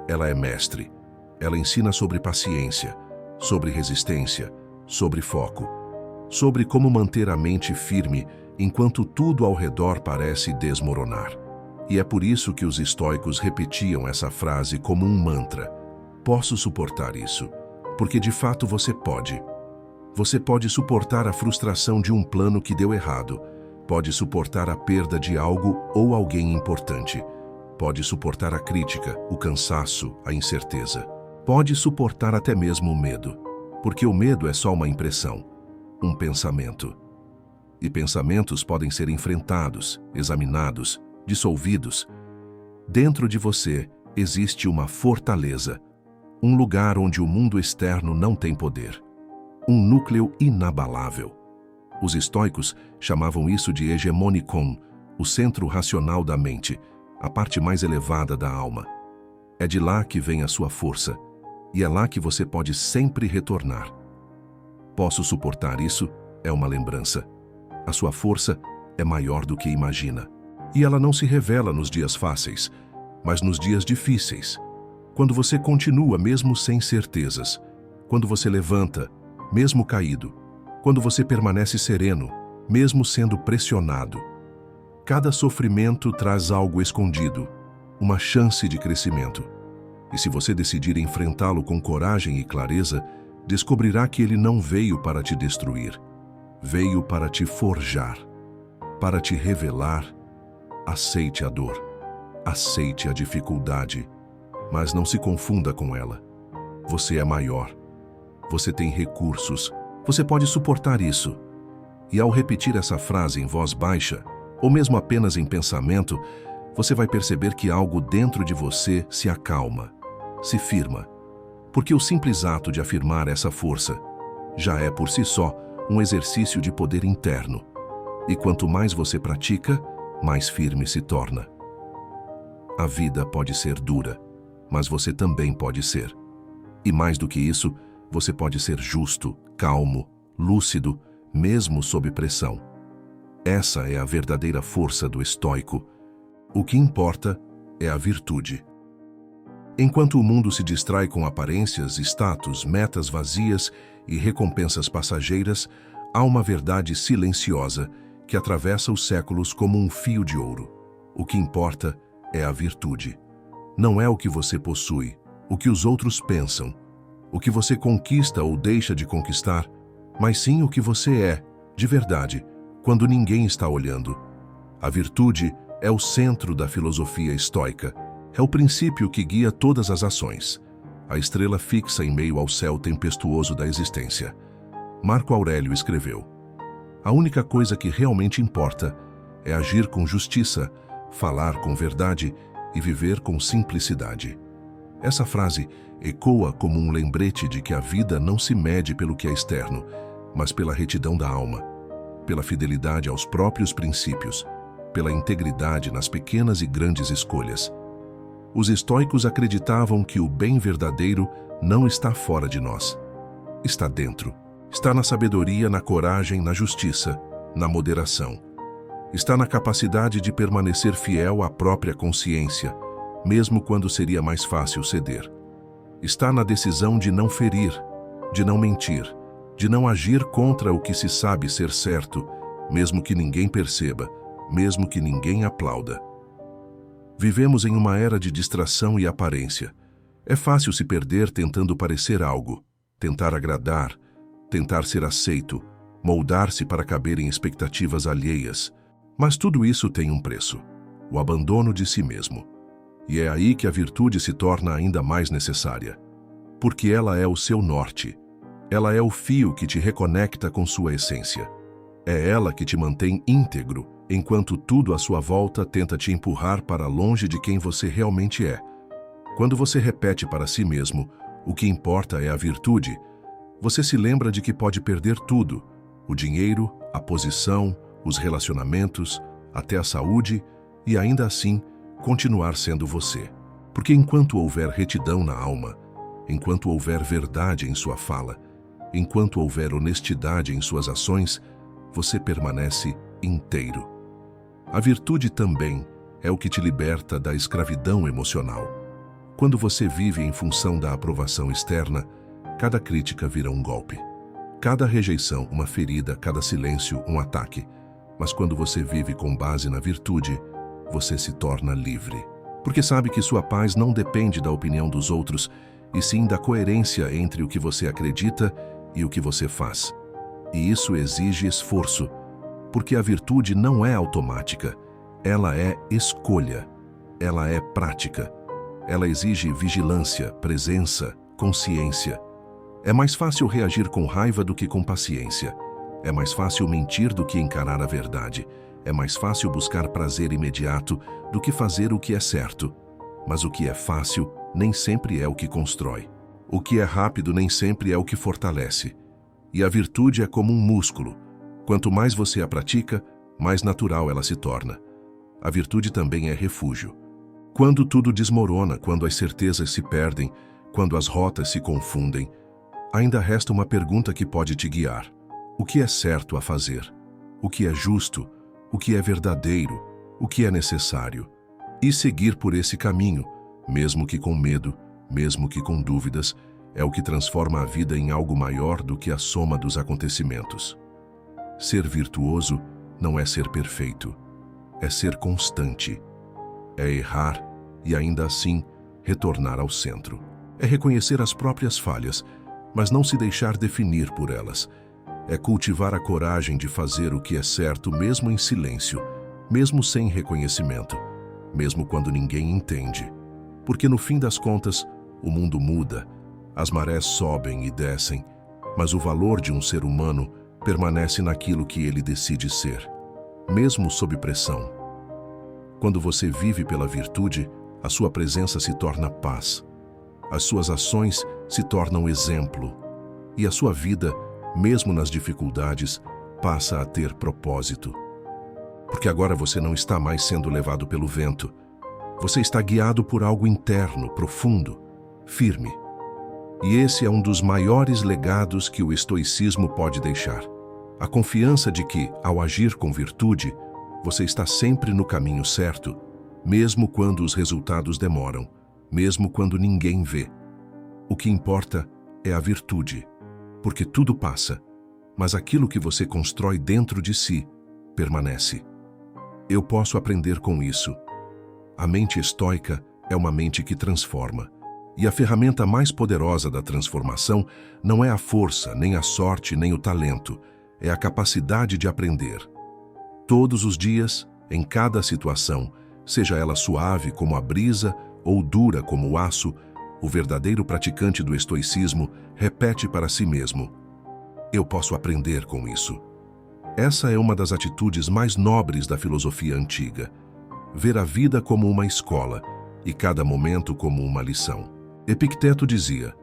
ela é mestre. Ela ensina sobre paciência, sobre resistência, sobre foco, sobre como manter a mente firme enquanto tudo ao redor parece desmoronar. E é por isso que os estoicos repetiam essa frase como um mantra: posso suportar isso, porque de fato você pode. Você pode suportar a frustração de um plano que deu errado, pode suportar a perda de algo ou alguém importante, pode suportar a crítica, o cansaço, a incerteza. Pode suportar até mesmo o medo, porque o medo é só uma impressão, um pensamento. E pensamentos podem ser enfrentados, examinados, dissolvidos. Dentro de você existe uma fortaleza, um lugar onde o mundo externo não tem poder, um núcleo inabalável. Os estoicos chamavam isso de hegemonikon, o centro racional da mente, a parte mais elevada da alma. É de lá que vem a sua força, e é lá que você pode sempre retornar. Posso suportar isso, é uma lembrança. A sua força é maior do que imagina. E ela não se revela nos dias fáceis, mas nos dias difíceis. Quando você continua mesmo sem certezas, quando você levanta, mesmo caído, quando você permanece sereno, mesmo sendo pressionado. Cada sofrimento traz algo escondido, uma chance de crescimento. E se você decidir enfrentá-lo com coragem e clareza, descobrirá que ele não veio para te destruir. Veio para te forjar, para te revelar. Aceite a dor, aceite a dificuldade, mas não se confunda com ela. Você é maior, você tem recursos, você pode suportar isso. E ao repetir essa frase em voz baixa, ou mesmo apenas em pensamento, você vai perceber que algo dentro de você se acalma, se firma. Porque o simples ato de afirmar essa força já é por si só um exercício de poder interno. E quanto mais você pratica, mais firme se torna. A vida pode ser dura, mas você também pode ser. E mais do que isso, você pode ser justo, calmo, lúcido, mesmo sob pressão. Essa é a verdadeira força do estoico. O que importa é a virtude. Enquanto o mundo se distrai com aparências, status, metas vazias e recompensas passageiras, há uma verdade silenciosa que atravessa os séculos como um fio de ouro. O que importa é a virtude. Não é o que você possui, o que os outros pensam, o que você conquista ou deixa de conquistar, mas sim o que você é, de verdade, quando ninguém está olhando. A virtude é o centro da filosofia estoica. É o princípio que guia todas as ações, a estrela fixa em meio ao céu tempestuoso da existência. Marco Aurélio escreveu: a única coisa que realmente importa é agir com justiça, falar com verdade e viver com simplicidade. Essa frase ecoa como um lembrete de que a vida não se mede pelo que é externo, mas pela retidão da alma, pela fidelidade aos próprios princípios, pela integridade nas pequenas e grandes escolhas. Os estoicos acreditavam que o bem verdadeiro não está fora de nós. Está dentro. Está na sabedoria, na coragem, na justiça, na moderação. Está na capacidade de permanecer fiel à própria consciência, mesmo quando seria mais fácil ceder. Está na decisão de não ferir, de não mentir, de não agir contra o que se sabe ser certo, mesmo que ninguém perceba, mesmo que ninguém aplauda. Vivemos em uma era de distração e aparência. É fácil se perder tentando parecer algo, tentar agradar, tentar ser aceito, moldar-se para caber em expectativas alheias. Mas tudo isso tem um preço: o abandono de si mesmo. E é aí que a virtude se torna ainda mais necessária. Porque ela é o seu norte. Ela é o fio que te reconecta com sua essência. É ela que te mantém íntegro, enquanto tudo à sua volta tenta te empurrar para longe de quem você realmente é. Quando você repete para si mesmo, o que importa é a virtude, você se lembra de que pode perder tudo: o dinheiro, a posição, os relacionamentos, até a saúde, e ainda assim continuar sendo você. Porque enquanto houver retidão na alma, enquanto houver verdade em sua fala, enquanto houver honestidade em suas ações, você permanece inteiro. A virtude também é o que te liberta da escravidão emocional. Quando você vive em função da aprovação externa, cada crítica vira um golpe. Cada rejeição, uma ferida, cada silêncio, um ataque. Mas quando você vive com base na virtude, você se torna livre. Porque sabe que sua paz não depende da opinião dos outros, e sim da coerência entre o que você acredita e o que você faz. E isso exige esforço, porque a virtude não é automática, ela é escolha, ela é prática. Ela exige vigilância, presença, consciência. É mais fácil reagir com raiva do que com paciência. É mais fácil mentir do que encarar a verdade. É mais fácil buscar prazer imediato do que fazer o que é certo. Mas o que é fácil nem sempre é o que constrói. O que é rápido nem sempre é o que fortalece. E a virtude é como um músculo. Quanto mais você a pratica, mais natural ela se torna. A virtude também é refúgio. Quando tudo desmorona, quando as certezas se perdem, quando as rotas se confundem, ainda resta uma pergunta que pode te guiar. O que é certo a fazer? O que é justo? O que é verdadeiro? O que é necessário? E seguir por esse caminho, mesmo que com medo, mesmo que com dúvidas, é o que transforma a vida em algo maior do que a soma dos acontecimentos. Ser virtuoso não é ser perfeito, é ser constante. É errar e, ainda assim, retornar ao centro. É reconhecer as próprias falhas, mas não se deixar definir por elas. É cultivar a coragem de fazer o que é certo mesmo em silêncio, mesmo sem reconhecimento, mesmo quando ninguém entende. Porque no fim das contas, o mundo muda, as marés sobem e descem, mas o valor de um ser humano permanece naquilo que ele decide ser, mesmo sob pressão. Quando você vive pela virtude, a sua presença se torna paz. As suas ações se tornam exemplo. E a sua vida, mesmo nas dificuldades, passa a ter propósito. Porque agora você não está mais sendo levado pelo vento. Você está guiado por algo interno, profundo, firme. E esse é um dos maiores legados que o estoicismo pode deixar. A confiança de que, ao agir com virtude, você está sempre no caminho certo, mesmo quando os resultados demoram, mesmo quando ninguém vê. O que importa é a virtude, porque tudo passa, mas aquilo que você constrói dentro de si permanece. Eu posso aprender com isso. A mente estoica é uma mente que transforma. E a ferramenta mais poderosa da transformação não é a força, nem a sorte, nem o talento, é a capacidade de aprender. Todos os dias, em cada situação, seja ela suave como a brisa ou dura como o aço, o verdadeiro praticante do estoicismo repete para si mesmo: eu posso aprender com isso. Essa é uma das atitudes mais nobres da filosofia antiga. Ver a vida como uma escola e cada momento como uma lição. Epicteto dizia: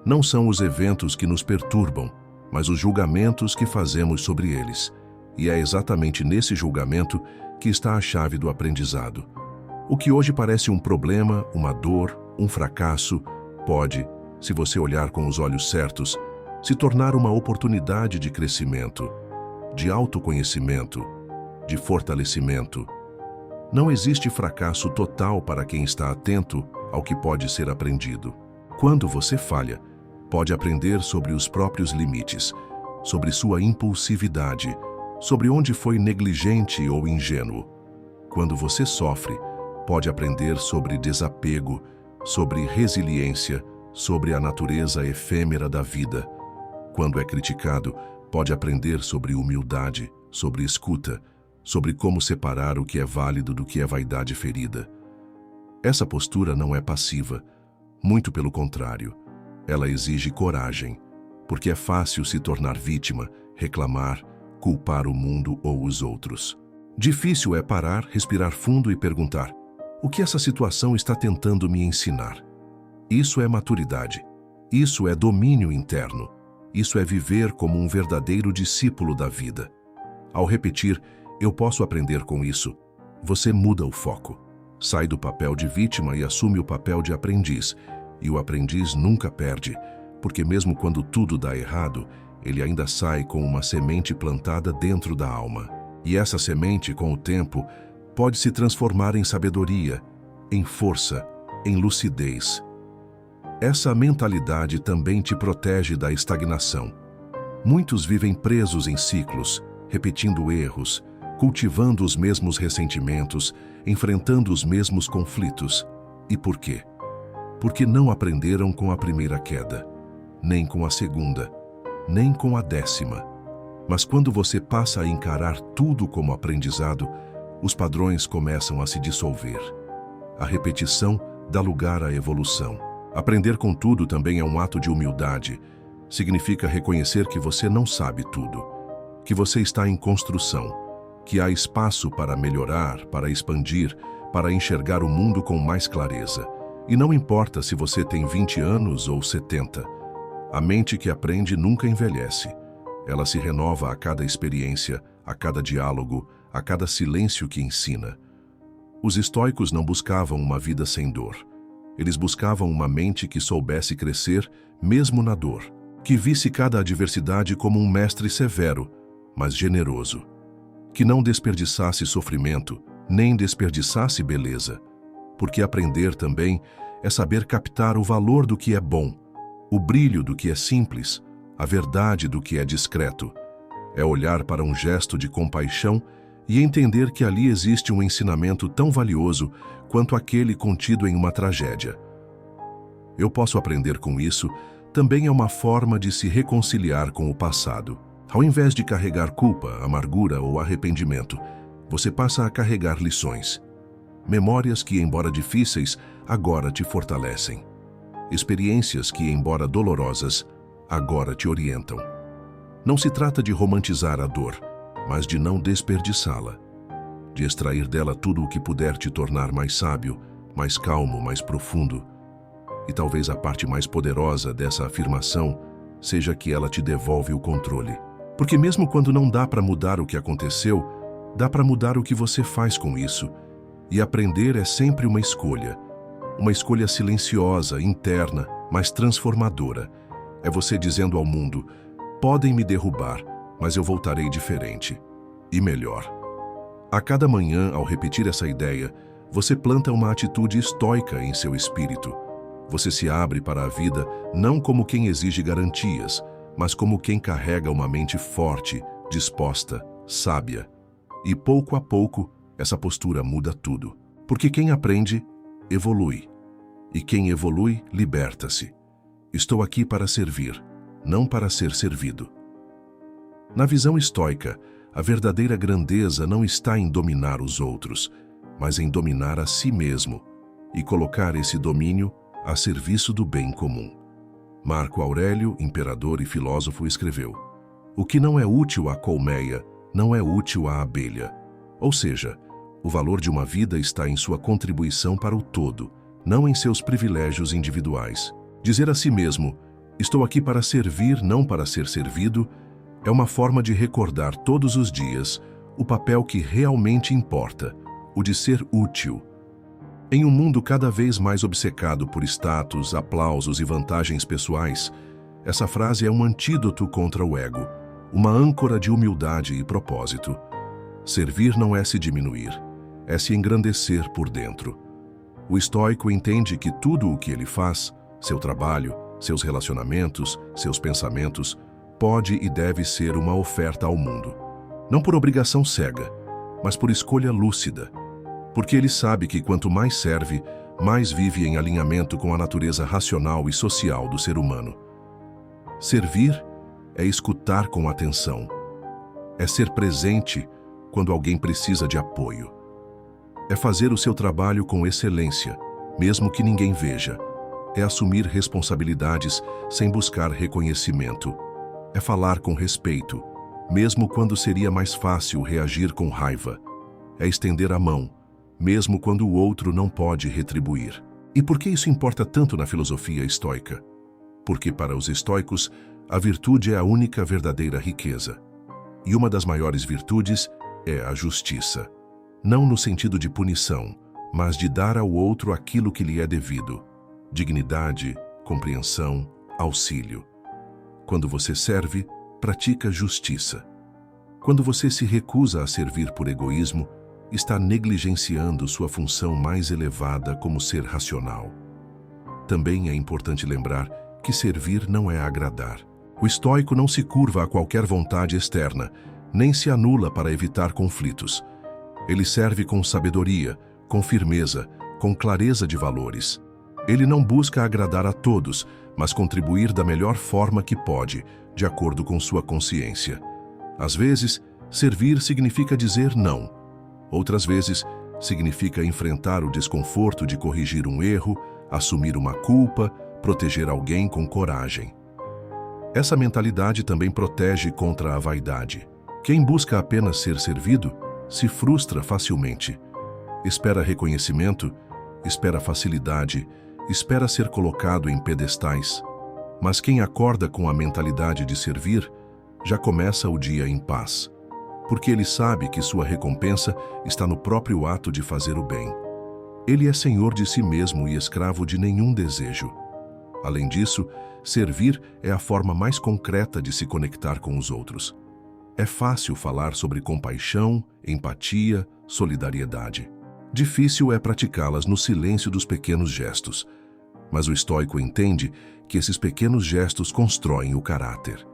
não são os eventos que nos perturbam, mas os julgamentos que fazemos sobre eles. E é exatamente nesse julgamento que está a chave do aprendizado. O que hoje parece um problema, uma dor, um fracasso, pode, se você olhar com os olhos certos, se tornar uma oportunidade de crescimento, de autoconhecimento, de fortalecimento. Não existe fracasso total para quem está atento ao que pode ser aprendido. Quando você falha, pode aprender sobre os próprios limites, sobre sua impulsividade, sobre onde foi negligente ou ingênuo. Quando você sofre, pode aprender sobre desapego, sobre resiliência, sobre a natureza efêmera da vida. Quando é criticado, pode aprender sobre humildade, sobre escuta, sobre como separar o que é válido do que é vaidade ferida. Essa postura não é passiva, muito pelo contrário. Ela exige coragem, porque é fácil se tornar vítima, reclamar, culpar o mundo ou os outros. Difícil é parar, respirar fundo e perguntar: o que essa situação está tentando me ensinar? Isso é maturidade. Isso é domínio interno. Isso é viver como um verdadeiro discípulo da vida. Ao repetir, eu posso aprender com isso, você muda o foco. Sai do papel de vítima e assume o papel de aprendiz. E o aprendiz nunca perde, porque mesmo quando tudo dá errado, ele ainda sai com uma semente plantada dentro da alma. E essa semente, com o tempo, pode se transformar em sabedoria, em força, em lucidez. Essa mentalidade também te protege da estagnação. Muitos vivem presos em ciclos, repetindo erros, cultivando os mesmos ressentimentos, enfrentando os mesmos conflitos. E por quê? Porque não aprenderam com a primeira queda, nem com a segunda, nem com a 10ª. Mas quando você passa a encarar tudo como aprendizado, os padrões começam a se dissolver. A repetição dá lugar à evolução. Aprender com tudo também é um ato de humildade. Significa reconhecer que você não sabe tudo, que você está em construção, que há espaço para melhorar, para expandir, para enxergar o mundo com mais clareza. E não importa se você tem 20 anos ou 70. A mente que aprende nunca envelhece. Ela se renova a cada experiência, a cada diálogo, a cada silêncio que ensina. Os estoicos não buscavam uma vida sem dor. Eles buscavam uma mente que soubesse crescer, mesmo na dor, que visse cada adversidade como um mestre severo, mas generoso, que não desperdiçasse sofrimento, nem desperdiçasse beleza, porque aprender também é saber captar o valor do que é bom, o brilho do que é simples, a verdade do que é discreto. É olhar para um gesto de compaixão e entender que ali existe um ensinamento tão valioso quanto aquele contido em uma tragédia. Eu posso aprender com isso, também é uma forma de se reconciliar com o passado. Ao invés de carregar culpa, amargura ou arrependimento, você passa a carregar lições. Memórias que, embora difíceis, agora te fortalecem. Experiências que, embora dolorosas, agora te orientam. Não se trata de romantizar a dor, mas de não desperdiçá-la, de extrair dela tudo o que puder te tornar mais sábio, mais calmo, mais profundo. E talvez a parte mais poderosa dessa afirmação seja que ela te devolve o controle. Porque mesmo quando não dá para mudar o que aconteceu, dá para mudar o que você faz com isso. E aprender é sempre uma escolha silenciosa, interna, mas transformadora. É você dizendo ao mundo: podem me derrubar, mas eu voltarei diferente e melhor. A cada manhã, ao repetir essa ideia, você planta uma atitude estoica em seu espírito. Você se abre para a vida não como quem exige garantias, mas como quem carrega uma mente forte, disposta, sábia. E pouco a pouco, essa postura muda tudo. Porque quem aprende, evolui. E quem evolui, liberta-se. Estou aqui para servir, não para ser servido. Na visão estoica, a verdadeira grandeza não está em dominar os outros, mas em dominar a si mesmo e colocar esse domínio a serviço do bem comum. Marco Aurélio, imperador e filósofo, escreveu: o que não é útil à colmeia, não é útil à abelha. Ou seja, o valor de uma vida está em sua contribuição para o todo, não em seus privilégios individuais. Dizer a si mesmo: estou aqui para servir, não para ser servido, é uma forma de recordar todos os dias o papel que realmente importa, o de ser útil. Em um mundo cada vez mais obcecado por status, aplausos e vantagens pessoais, essa frase é um antídoto contra o ego, uma âncora de humildade e propósito. Servir não é se diminuir, é se engrandecer por dentro. O estoico entende que tudo o que ele faz, seu trabalho, seus relacionamentos, seus pensamentos, pode e deve ser uma oferta ao mundo. Não por obrigação cega, mas por escolha lúcida. Porque ele sabe que quanto mais serve, mais vive em alinhamento com a natureza racional e social do ser humano. Servir é escutar com atenção. É ser presente quando alguém precisa de apoio. É fazer o seu trabalho com excelência, mesmo que ninguém veja. É assumir responsabilidades sem buscar reconhecimento. É falar com respeito, mesmo quando seria mais fácil reagir com raiva. É estender a mão, mesmo quando o outro não pode retribuir. E por que isso importa tanto na filosofia estoica? Porque para os estoicos, a virtude é a única verdadeira riqueza. E uma das maiores virtudes é a justiça. Não no sentido de punição, mas de dar ao outro aquilo que lhe é devido. Dignidade, compreensão, auxílio. Quando você serve, pratica justiça. Quando você se recusa a servir por egoísmo, está negligenciando sua função mais elevada como ser racional. Também é importante lembrar que servir não é agradar. O estoico não se curva a qualquer vontade externa, nem se anula para evitar conflitos. Ele serve com sabedoria, com firmeza, com clareza de valores. Ele não busca agradar a todos, mas contribuir da melhor forma que pode, de acordo com sua consciência. Às vezes, servir significa dizer não. Outras vezes, significa enfrentar o desconforto de corrigir um erro, assumir uma culpa, proteger alguém com coragem. Essa mentalidade também protege contra a vaidade. Quem busca apenas ser servido, se frustra facilmente. Espera reconhecimento, espera facilidade, espera ser colocado em pedestais. Mas quem acorda com a mentalidade de servir, já começa o dia em paz, porque ele sabe que sua recompensa está no próprio ato de fazer o bem. Ele é senhor de si mesmo e escravo de nenhum desejo. Além disso, servir é a forma mais concreta de se conectar com os outros. É fácil falar sobre compaixão, empatia, solidariedade. Difícil é praticá-las no silêncio dos pequenos gestos. Mas o estoico entende que esses pequenos gestos constroem o caráter.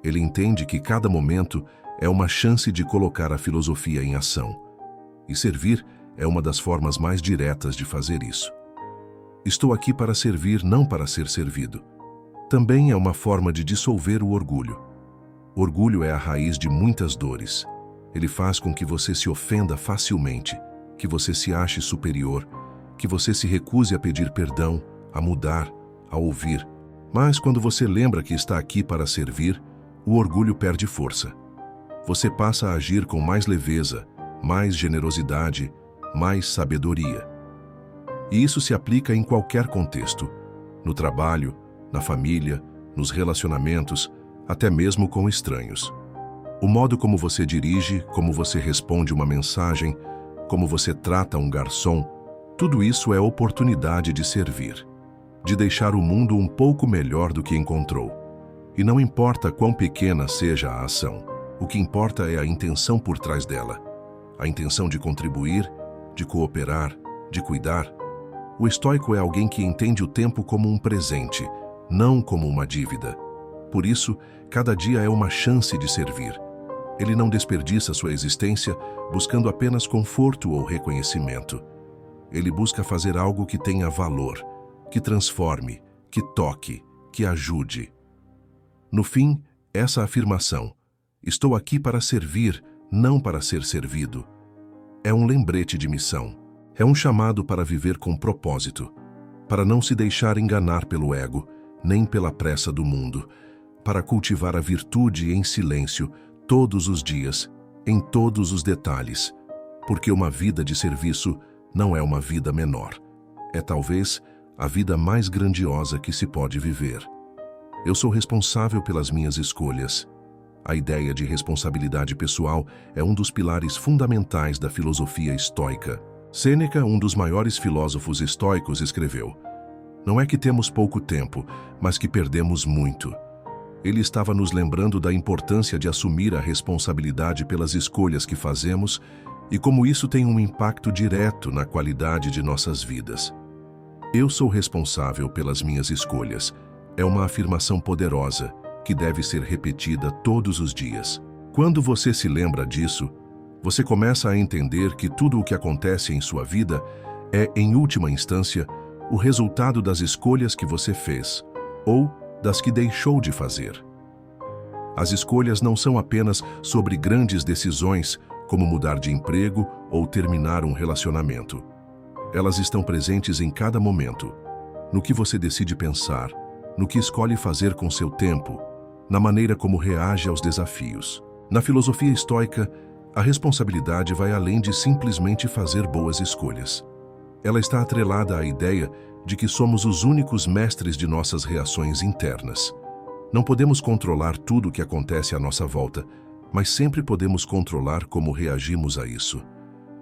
Ele entende que cada momento é uma chance de colocar a filosofia em ação. E servir é uma das formas mais diretas de fazer isso. Estou aqui para servir, não para ser servido. Também é uma forma de dissolver o orgulho. Orgulho é a raiz de muitas dores. Ele faz com que você se ofenda facilmente, que você se ache superior, que você se recuse a pedir perdão, a mudar, a ouvir. Mas quando você lembra que está aqui para servir, o orgulho perde força. Você passa a agir com mais leveza, mais generosidade, mais sabedoria. E isso se aplica em qualquer contexto, no trabalho, na família, nos relacionamentos, até mesmo com estranhos. O modo como você dirige, como você responde uma mensagem, como você trata um garçom, tudo isso é oportunidade de servir, de deixar o mundo um pouco melhor do que encontrou. E não importa quão pequena seja a ação, o que importa é a intenção por trás dela, a intenção de contribuir, de cooperar, de cuidar. O estoico é alguém que entende o tempo como um presente, não como uma dívida. Por isso, cada dia é uma chance de servir. Ele não desperdiça sua existência buscando apenas conforto ou reconhecimento. Ele busca fazer algo que tenha valor, que transforme, que toque, que ajude. No fim, essa afirmação, estou aqui para servir, não para ser servido, é um lembrete de missão. É um chamado para viver com propósito, para não se deixar enganar pelo ego, nem pela pressa do mundo, para cultivar a virtude em silêncio, todos os dias, em todos os detalhes, porque uma vida de serviço não é uma vida menor. É talvez a vida mais grandiosa que se pode viver. Eu sou responsável pelas minhas escolhas. A ideia de responsabilidade pessoal é um dos pilares fundamentais da filosofia estoica. Sêneca, um dos maiores filósofos estoicos, escreveu: não é que temos pouco tempo, mas que perdemos muito. Ele estava nos lembrando da importância de assumir a responsabilidade pelas escolhas que fazemos e como isso tem um impacto direto na qualidade de nossas vidas. Eu sou responsável pelas minhas escolhas. É uma afirmação poderosa que deve ser repetida todos os dias. Quando você se lembra disso, você começa a entender que tudo o que acontece em sua vida é, em última instância, o resultado das escolhas que você fez ou das que deixou de fazer. As escolhas não são apenas sobre grandes decisões, como mudar de emprego ou terminar um relacionamento. Elas estão presentes em cada momento, no que você decide pensar, no que escolhe fazer com seu tempo, na maneira como reage aos desafios. Na filosofia estoica, a responsabilidade vai além de simplesmente fazer boas escolhas. Ela está atrelada à ideia de que somos os únicos mestres de nossas reações internas. Não podemos controlar tudo o que acontece à nossa volta, mas sempre podemos controlar como reagimos a isso.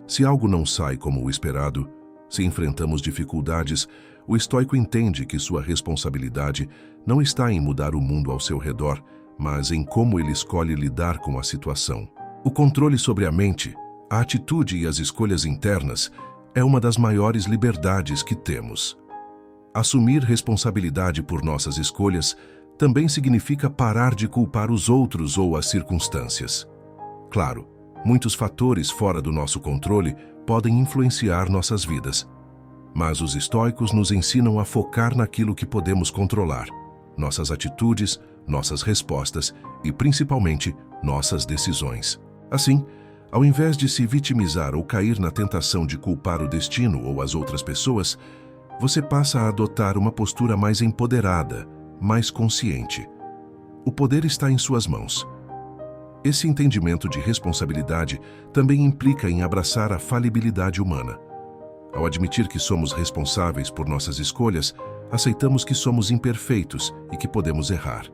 Se algo não sai como o esperado, se enfrentamos dificuldades, o estoico entende que sua responsabilidade não está em mudar o mundo ao seu redor, mas em como ele escolhe lidar com a situação. O controle sobre a mente, a atitude e as escolhas internas é uma das maiores liberdades que temos. Assumir responsabilidade por nossas escolhas também significa parar de culpar os outros ou as circunstâncias. Claro, muitos fatores fora do nosso controle podem influenciar nossas vidas, mas os estoicos nos ensinam a focar naquilo que podemos controlar, nossas atitudes, nossas respostas e, principalmente, nossas decisões. Assim, ao invés de se vitimizar ou cair na tentação de culpar o destino ou as outras pessoas, você passa a adotar uma postura mais empoderada, mais consciente. O poder está em suas mãos. Esse entendimento de responsabilidade também implica em abraçar a falibilidade humana. Ao admitir que somos responsáveis por nossas escolhas, aceitamos que somos imperfeitos e que podemos errar.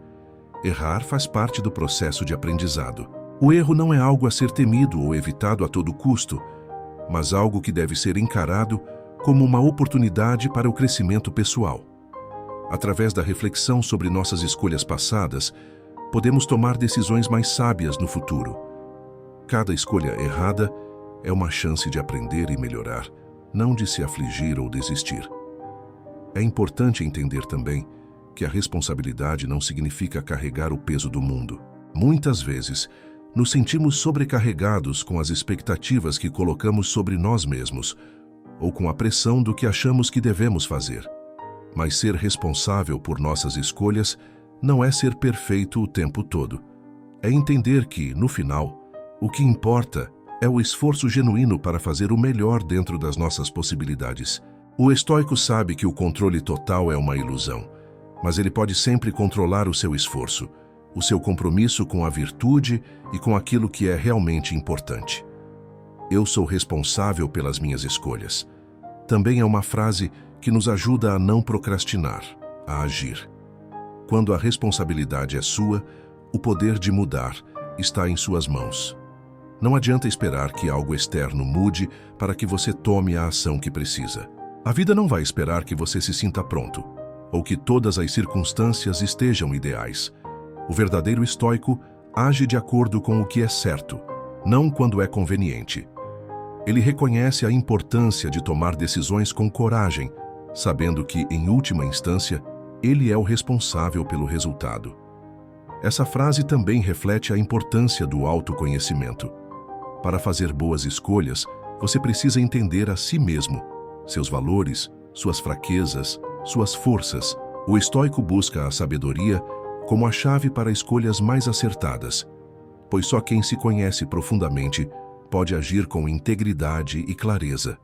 Errar faz parte do processo de aprendizado. O erro não é algo a ser temido ou evitado a todo custo, mas algo que deve ser encarado como uma oportunidade para o crescimento pessoal. Através da reflexão sobre nossas escolhas passadas, podemos tomar decisões mais sábias no futuro. Cada escolha errada é uma chance de aprender e melhorar, não de se afligir ou desistir. É importante entender também que a responsabilidade não significa carregar o peso do mundo. Muitas vezes, nos sentimos sobrecarregados com as expectativas que colocamos sobre nós mesmos, ou com a pressão do que achamos que devemos fazer. Mas ser responsável por nossas escolhas não é ser perfeito o tempo todo. É entender que, no final, o que importa é o esforço genuíno para fazer o melhor dentro das nossas possibilidades. O estoico sabe que o controle total é uma ilusão, mas ele pode sempre controlar o seu esforço, o seu compromisso com a virtude e com aquilo que é realmente importante. Eu sou responsável pelas minhas escolhas. Também é uma frase que nos ajuda a não procrastinar, a agir. Quando a responsabilidade é sua, o poder de mudar está em suas mãos. Não adianta esperar que algo externo mude para que você tome a ação que precisa. A vida não vai esperar que você se sinta pronto, ou que todas as circunstâncias estejam ideais. O verdadeiro estoico age de acordo com o que é certo, não quando é conveniente. Ele reconhece a importância de tomar decisões com coragem, sabendo que, em última instância, ele é o responsável pelo resultado. Essa frase também reflete a importância do autoconhecimento. Para fazer boas escolhas, você precisa entender a si mesmo, seus valores, suas fraquezas, suas forças. O estoico busca a sabedoria como a chave para escolhas mais acertadas, pois só quem se conhece profundamente pode agir com integridade e clareza.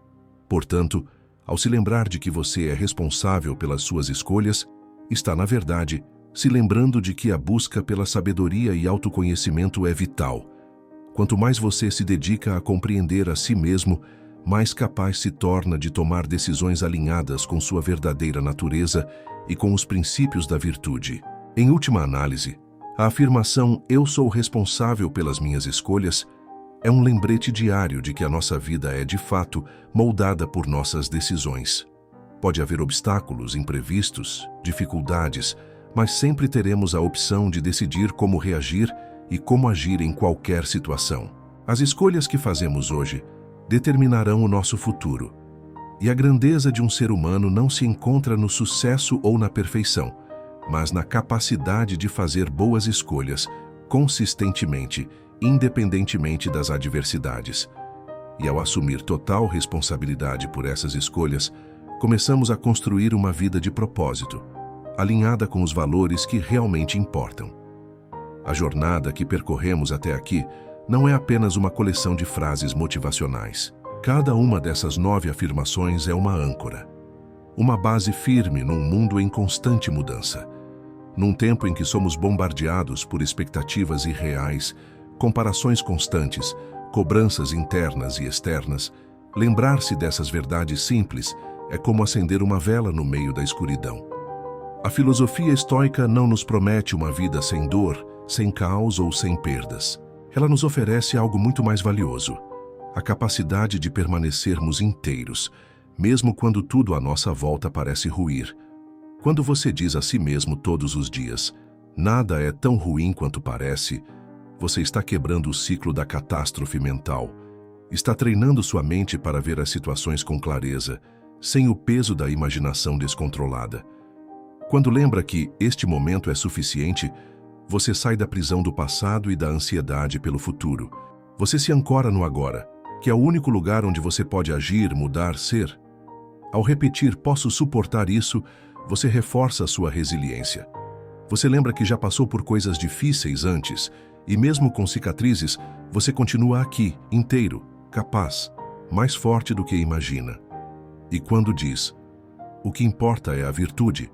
Portanto, ao se lembrar de que você é responsável pelas suas escolhas, está, na verdade, se lembrando de que a busca pela sabedoria e autoconhecimento é vital. Quanto mais você se dedica a compreender a si mesmo, mais capaz se torna de tomar decisões alinhadas com sua verdadeira natureza e com os princípios da virtude. Em última análise, a afirmação "eu sou responsável pelas minhas escolhas" é um lembrete diário de que a nossa vida é, de fato, moldada por nossas decisões. Pode haver obstáculos, imprevistos, dificuldades, mas sempre teremos a opção de decidir como reagir e como agir em qualquer situação. As escolhas que fazemos hoje determinarão o nosso futuro. E a grandeza de um ser humano não se encontra no sucesso ou na perfeição, mas na capacidade de fazer boas escolhas consistentemente, independentemente das adversidades. E ao assumir total responsabilidade por essas escolhas, começamos a construir uma vida de propósito, alinhada com os valores que realmente importam. A jornada que percorremos até aqui não é apenas uma coleção de frases motivacionais. Cada uma dessas 9 afirmações é uma âncora, uma base firme num mundo em constante mudança. Num tempo em que somos bombardeados por expectativas irreais, comparações constantes, cobranças internas e externas, lembrar-se dessas verdades simples é como acender uma vela no meio da escuridão. A filosofia estoica não nos promete uma vida sem dor, sem caos ou sem perdas. Ela nos oferece algo muito mais valioso: a capacidade de permanecermos inteiros, mesmo quando tudo à nossa volta parece ruir. Quando você diz a si mesmo todos os dias, "nada é tão ruim quanto parece", você está quebrando o ciclo da catástrofe mental. Está treinando sua mente para ver as situações com clareza, sem o peso da imaginação descontrolada. Quando lembra que este momento é suficiente, você sai da prisão do passado e da ansiedade pelo futuro. Você se ancora no agora, que é o único lugar onde você pode agir, mudar, ser. Ao repetir "posso suportar isso", você reforça a sua resiliência. Você lembra que já passou por coisas difíceis antes, e mesmo com cicatrizes, você continua aqui, inteiro, capaz, mais forte do que imagina. E quando diz "o que importa é a virtude",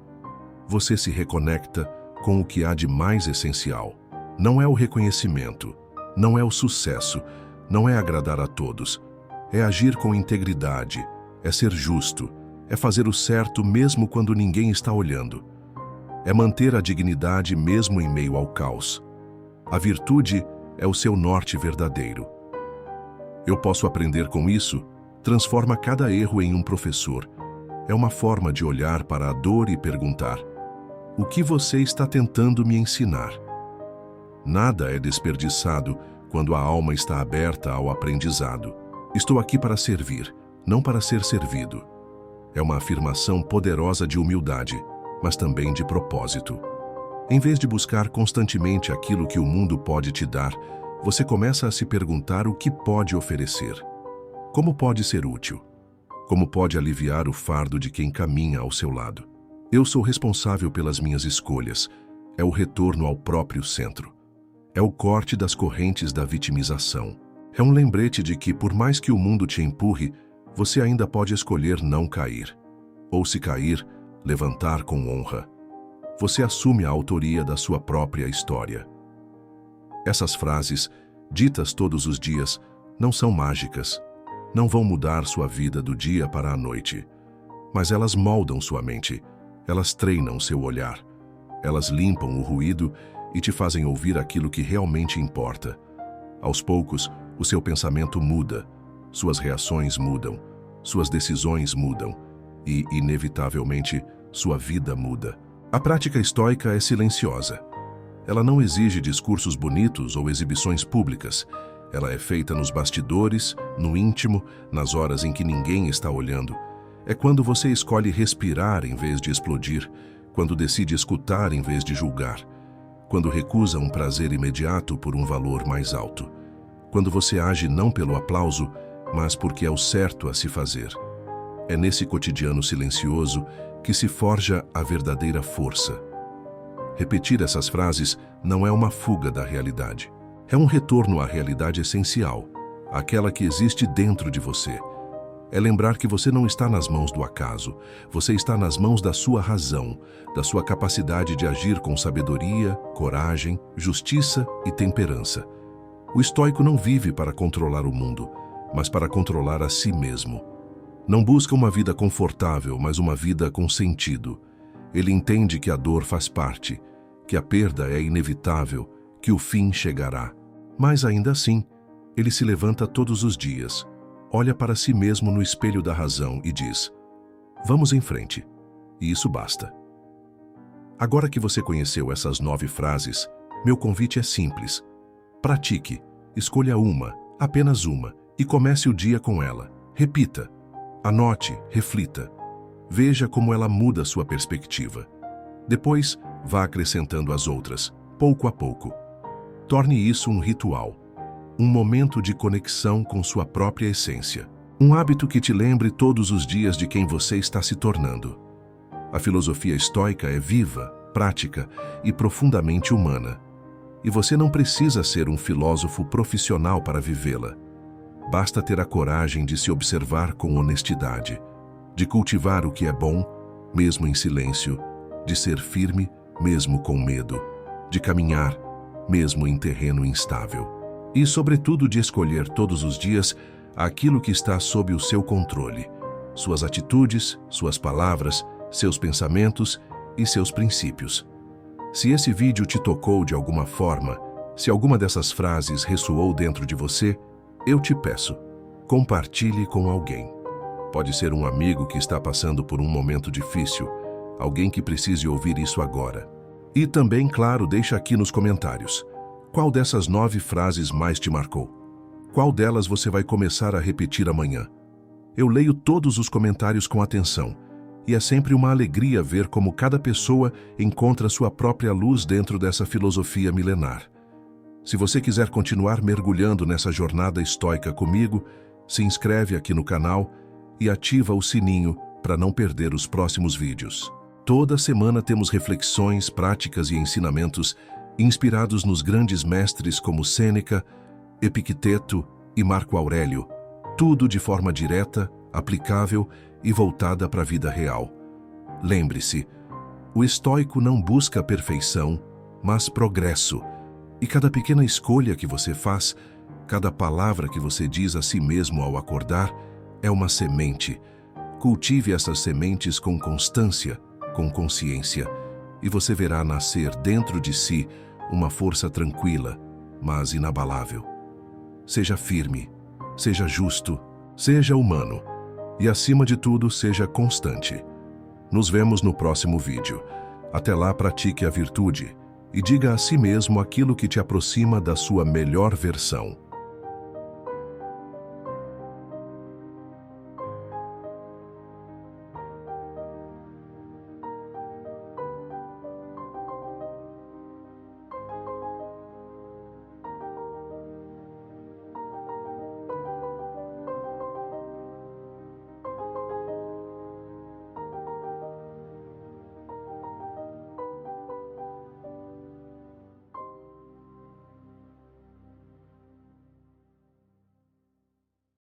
você se reconecta com o que há de mais essencial. Não é o reconhecimento, não é o sucesso, não é agradar a todos. É agir com integridade, é ser justo, é fazer o certo mesmo quando ninguém está olhando. É manter a dignidade mesmo em meio ao caos. A virtude é o seu norte verdadeiro. Eu posso aprender com isso? Transforma cada erro em um professor. É uma forma de olhar para a dor e perguntar: o que você está tentando me ensinar? Nada é desperdiçado quando a alma está aberta ao aprendizado. Estou aqui para servir, não para ser servido. É uma afirmação poderosa de humildade, mas também de propósito. Em vez de buscar constantemente aquilo que o mundo pode te dar, você começa a se perguntar o que pode oferecer. Como pode ser útil? Como pode aliviar o fardo de quem caminha ao seu lado? Eu sou responsável pelas minhas escolhas. É o retorno ao próprio centro. É o corte das correntes da vitimização. É um lembrete de que, por mais que o mundo te empurre, você ainda pode escolher não cair. Ou, se cair, levantar com honra. Você assume a autoria da sua própria história. Essas frases, ditas todos os dias, não são mágicas. Não vão mudar sua vida do dia para a noite. Mas elas moldam sua mente. Elas treinam seu olhar. Elas limpam o ruído e te fazem ouvir aquilo que realmente importa. Aos poucos, o seu pensamento muda. Suas reações mudam. Suas decisões mudam. E, inevitavelmente, sua vida muda. A prática estoica é silenciosa. Ela não exige discursos bonitos ou exibições públicas. Ela é feita nos bastidores, no íntimo, nas horas em que ninguém está olhando. É quando você escolhe respirar em vez de explodir, quando decide escutar em vez de julgar, quando recusa um prazer imediato por um valor mais alto, quando você age não pelo aplauso, mas porque é o certo a se fazer. É nesse cotidiano silencioso que se forja a verdadeira força. Repetir essas frases não é uma fuga da realidade. É um retorno à realidade essencial, aquela que existe dentro de você. É lembrar que você não está nas mãos do acaso, você está nas mãos da sua razão, da sua capacidade de agir com sabedoria, coragem, justiça e temperança. O estoico não vive para controlar o mundo, mas para controlar a si mesmo. Não busca uma vida confortável, mas uma vida com sentido. Ele entende que a dor faz parte, que a perda é inevitável, que o fim chegará. Mas ainda assim, ele se levanta todos os dias, olha para si mesmo no espelho da razão e diz: vamos em frente. E isso basta. Agora que você conheceu essas 9 frases, meu convite é simples. Pratique, escolha uma, apenas uma, e comece o dia com ela. Repita, anote, reflita. Veja como ela muda sua perspectiva. Depois, vá acrescentando as outras, pouco a pouco. Torne isso um ritual, um momento de conexão com sua própria essência. Um hábito que te lembre todos os dias de quem você está se tornando. A filosofia estoica é viva, prática e profundamente humana. E você não precisa ser um filósofo profissional para vivê-la. Basta ter a coragem de se observar com honestidade, de cultivar o que é bom, mesmo em silêncio, de ser firme, mesmo com medo, de caminhar, mesmo em terreno instável. E, sobretudo, de escolher todos os dias aquilo que está sob o seu controle, suas atitudes, suas palavras, seus pensamentos e seus princípios. Se esse vídeo te tocou de alguma forma, se alguma dessas frases ressoou dentro de você, eu te peço, compartilhe com alguém. Pode ser um amigo que está passando por um momento difícil, alguém que precise ouvir isso agora. E também, claro, deixa aqui nos comentários. Qual dessas 9 frases mais te marcou? Qual delas você vai começar a repetir amanhã? Eu leio todos os comentários com atenção, e é sempre uma alegria ver como cada pessoa encontra sua própria luz dentro dessa filosofia milenar. Se você quiser continuar mergulhando nessa jornada estoica comigo, se inscreve aqui no canal e ativa o sininho para não perder os próximos vídeos. Toda semana temos reflexões, práticas e ensinamentos inspirados nos grandes mestres como Sêneca, Epicteto e Marco Aurélio, tudo de forma direta, aplicável e voltada para a vida real. Lembre-se, o estoico não busca perfeição, mas progresso. E cada pequena escolha que você faz, cada palavra que você diz a si mesmo ao acordar, é uma semente. Cultive essas sementes com constância, com consciência, e você verá nascer dentro de si uma força tranquila, mas inabalável. Seja firme, seja justo, seja humano e, acima de tudo, seja constante. Nos vemos no próximo vídeo. Até lá, pratique a virtude e diga a si mesmo aquilo que te aproxima da sua melhor versão.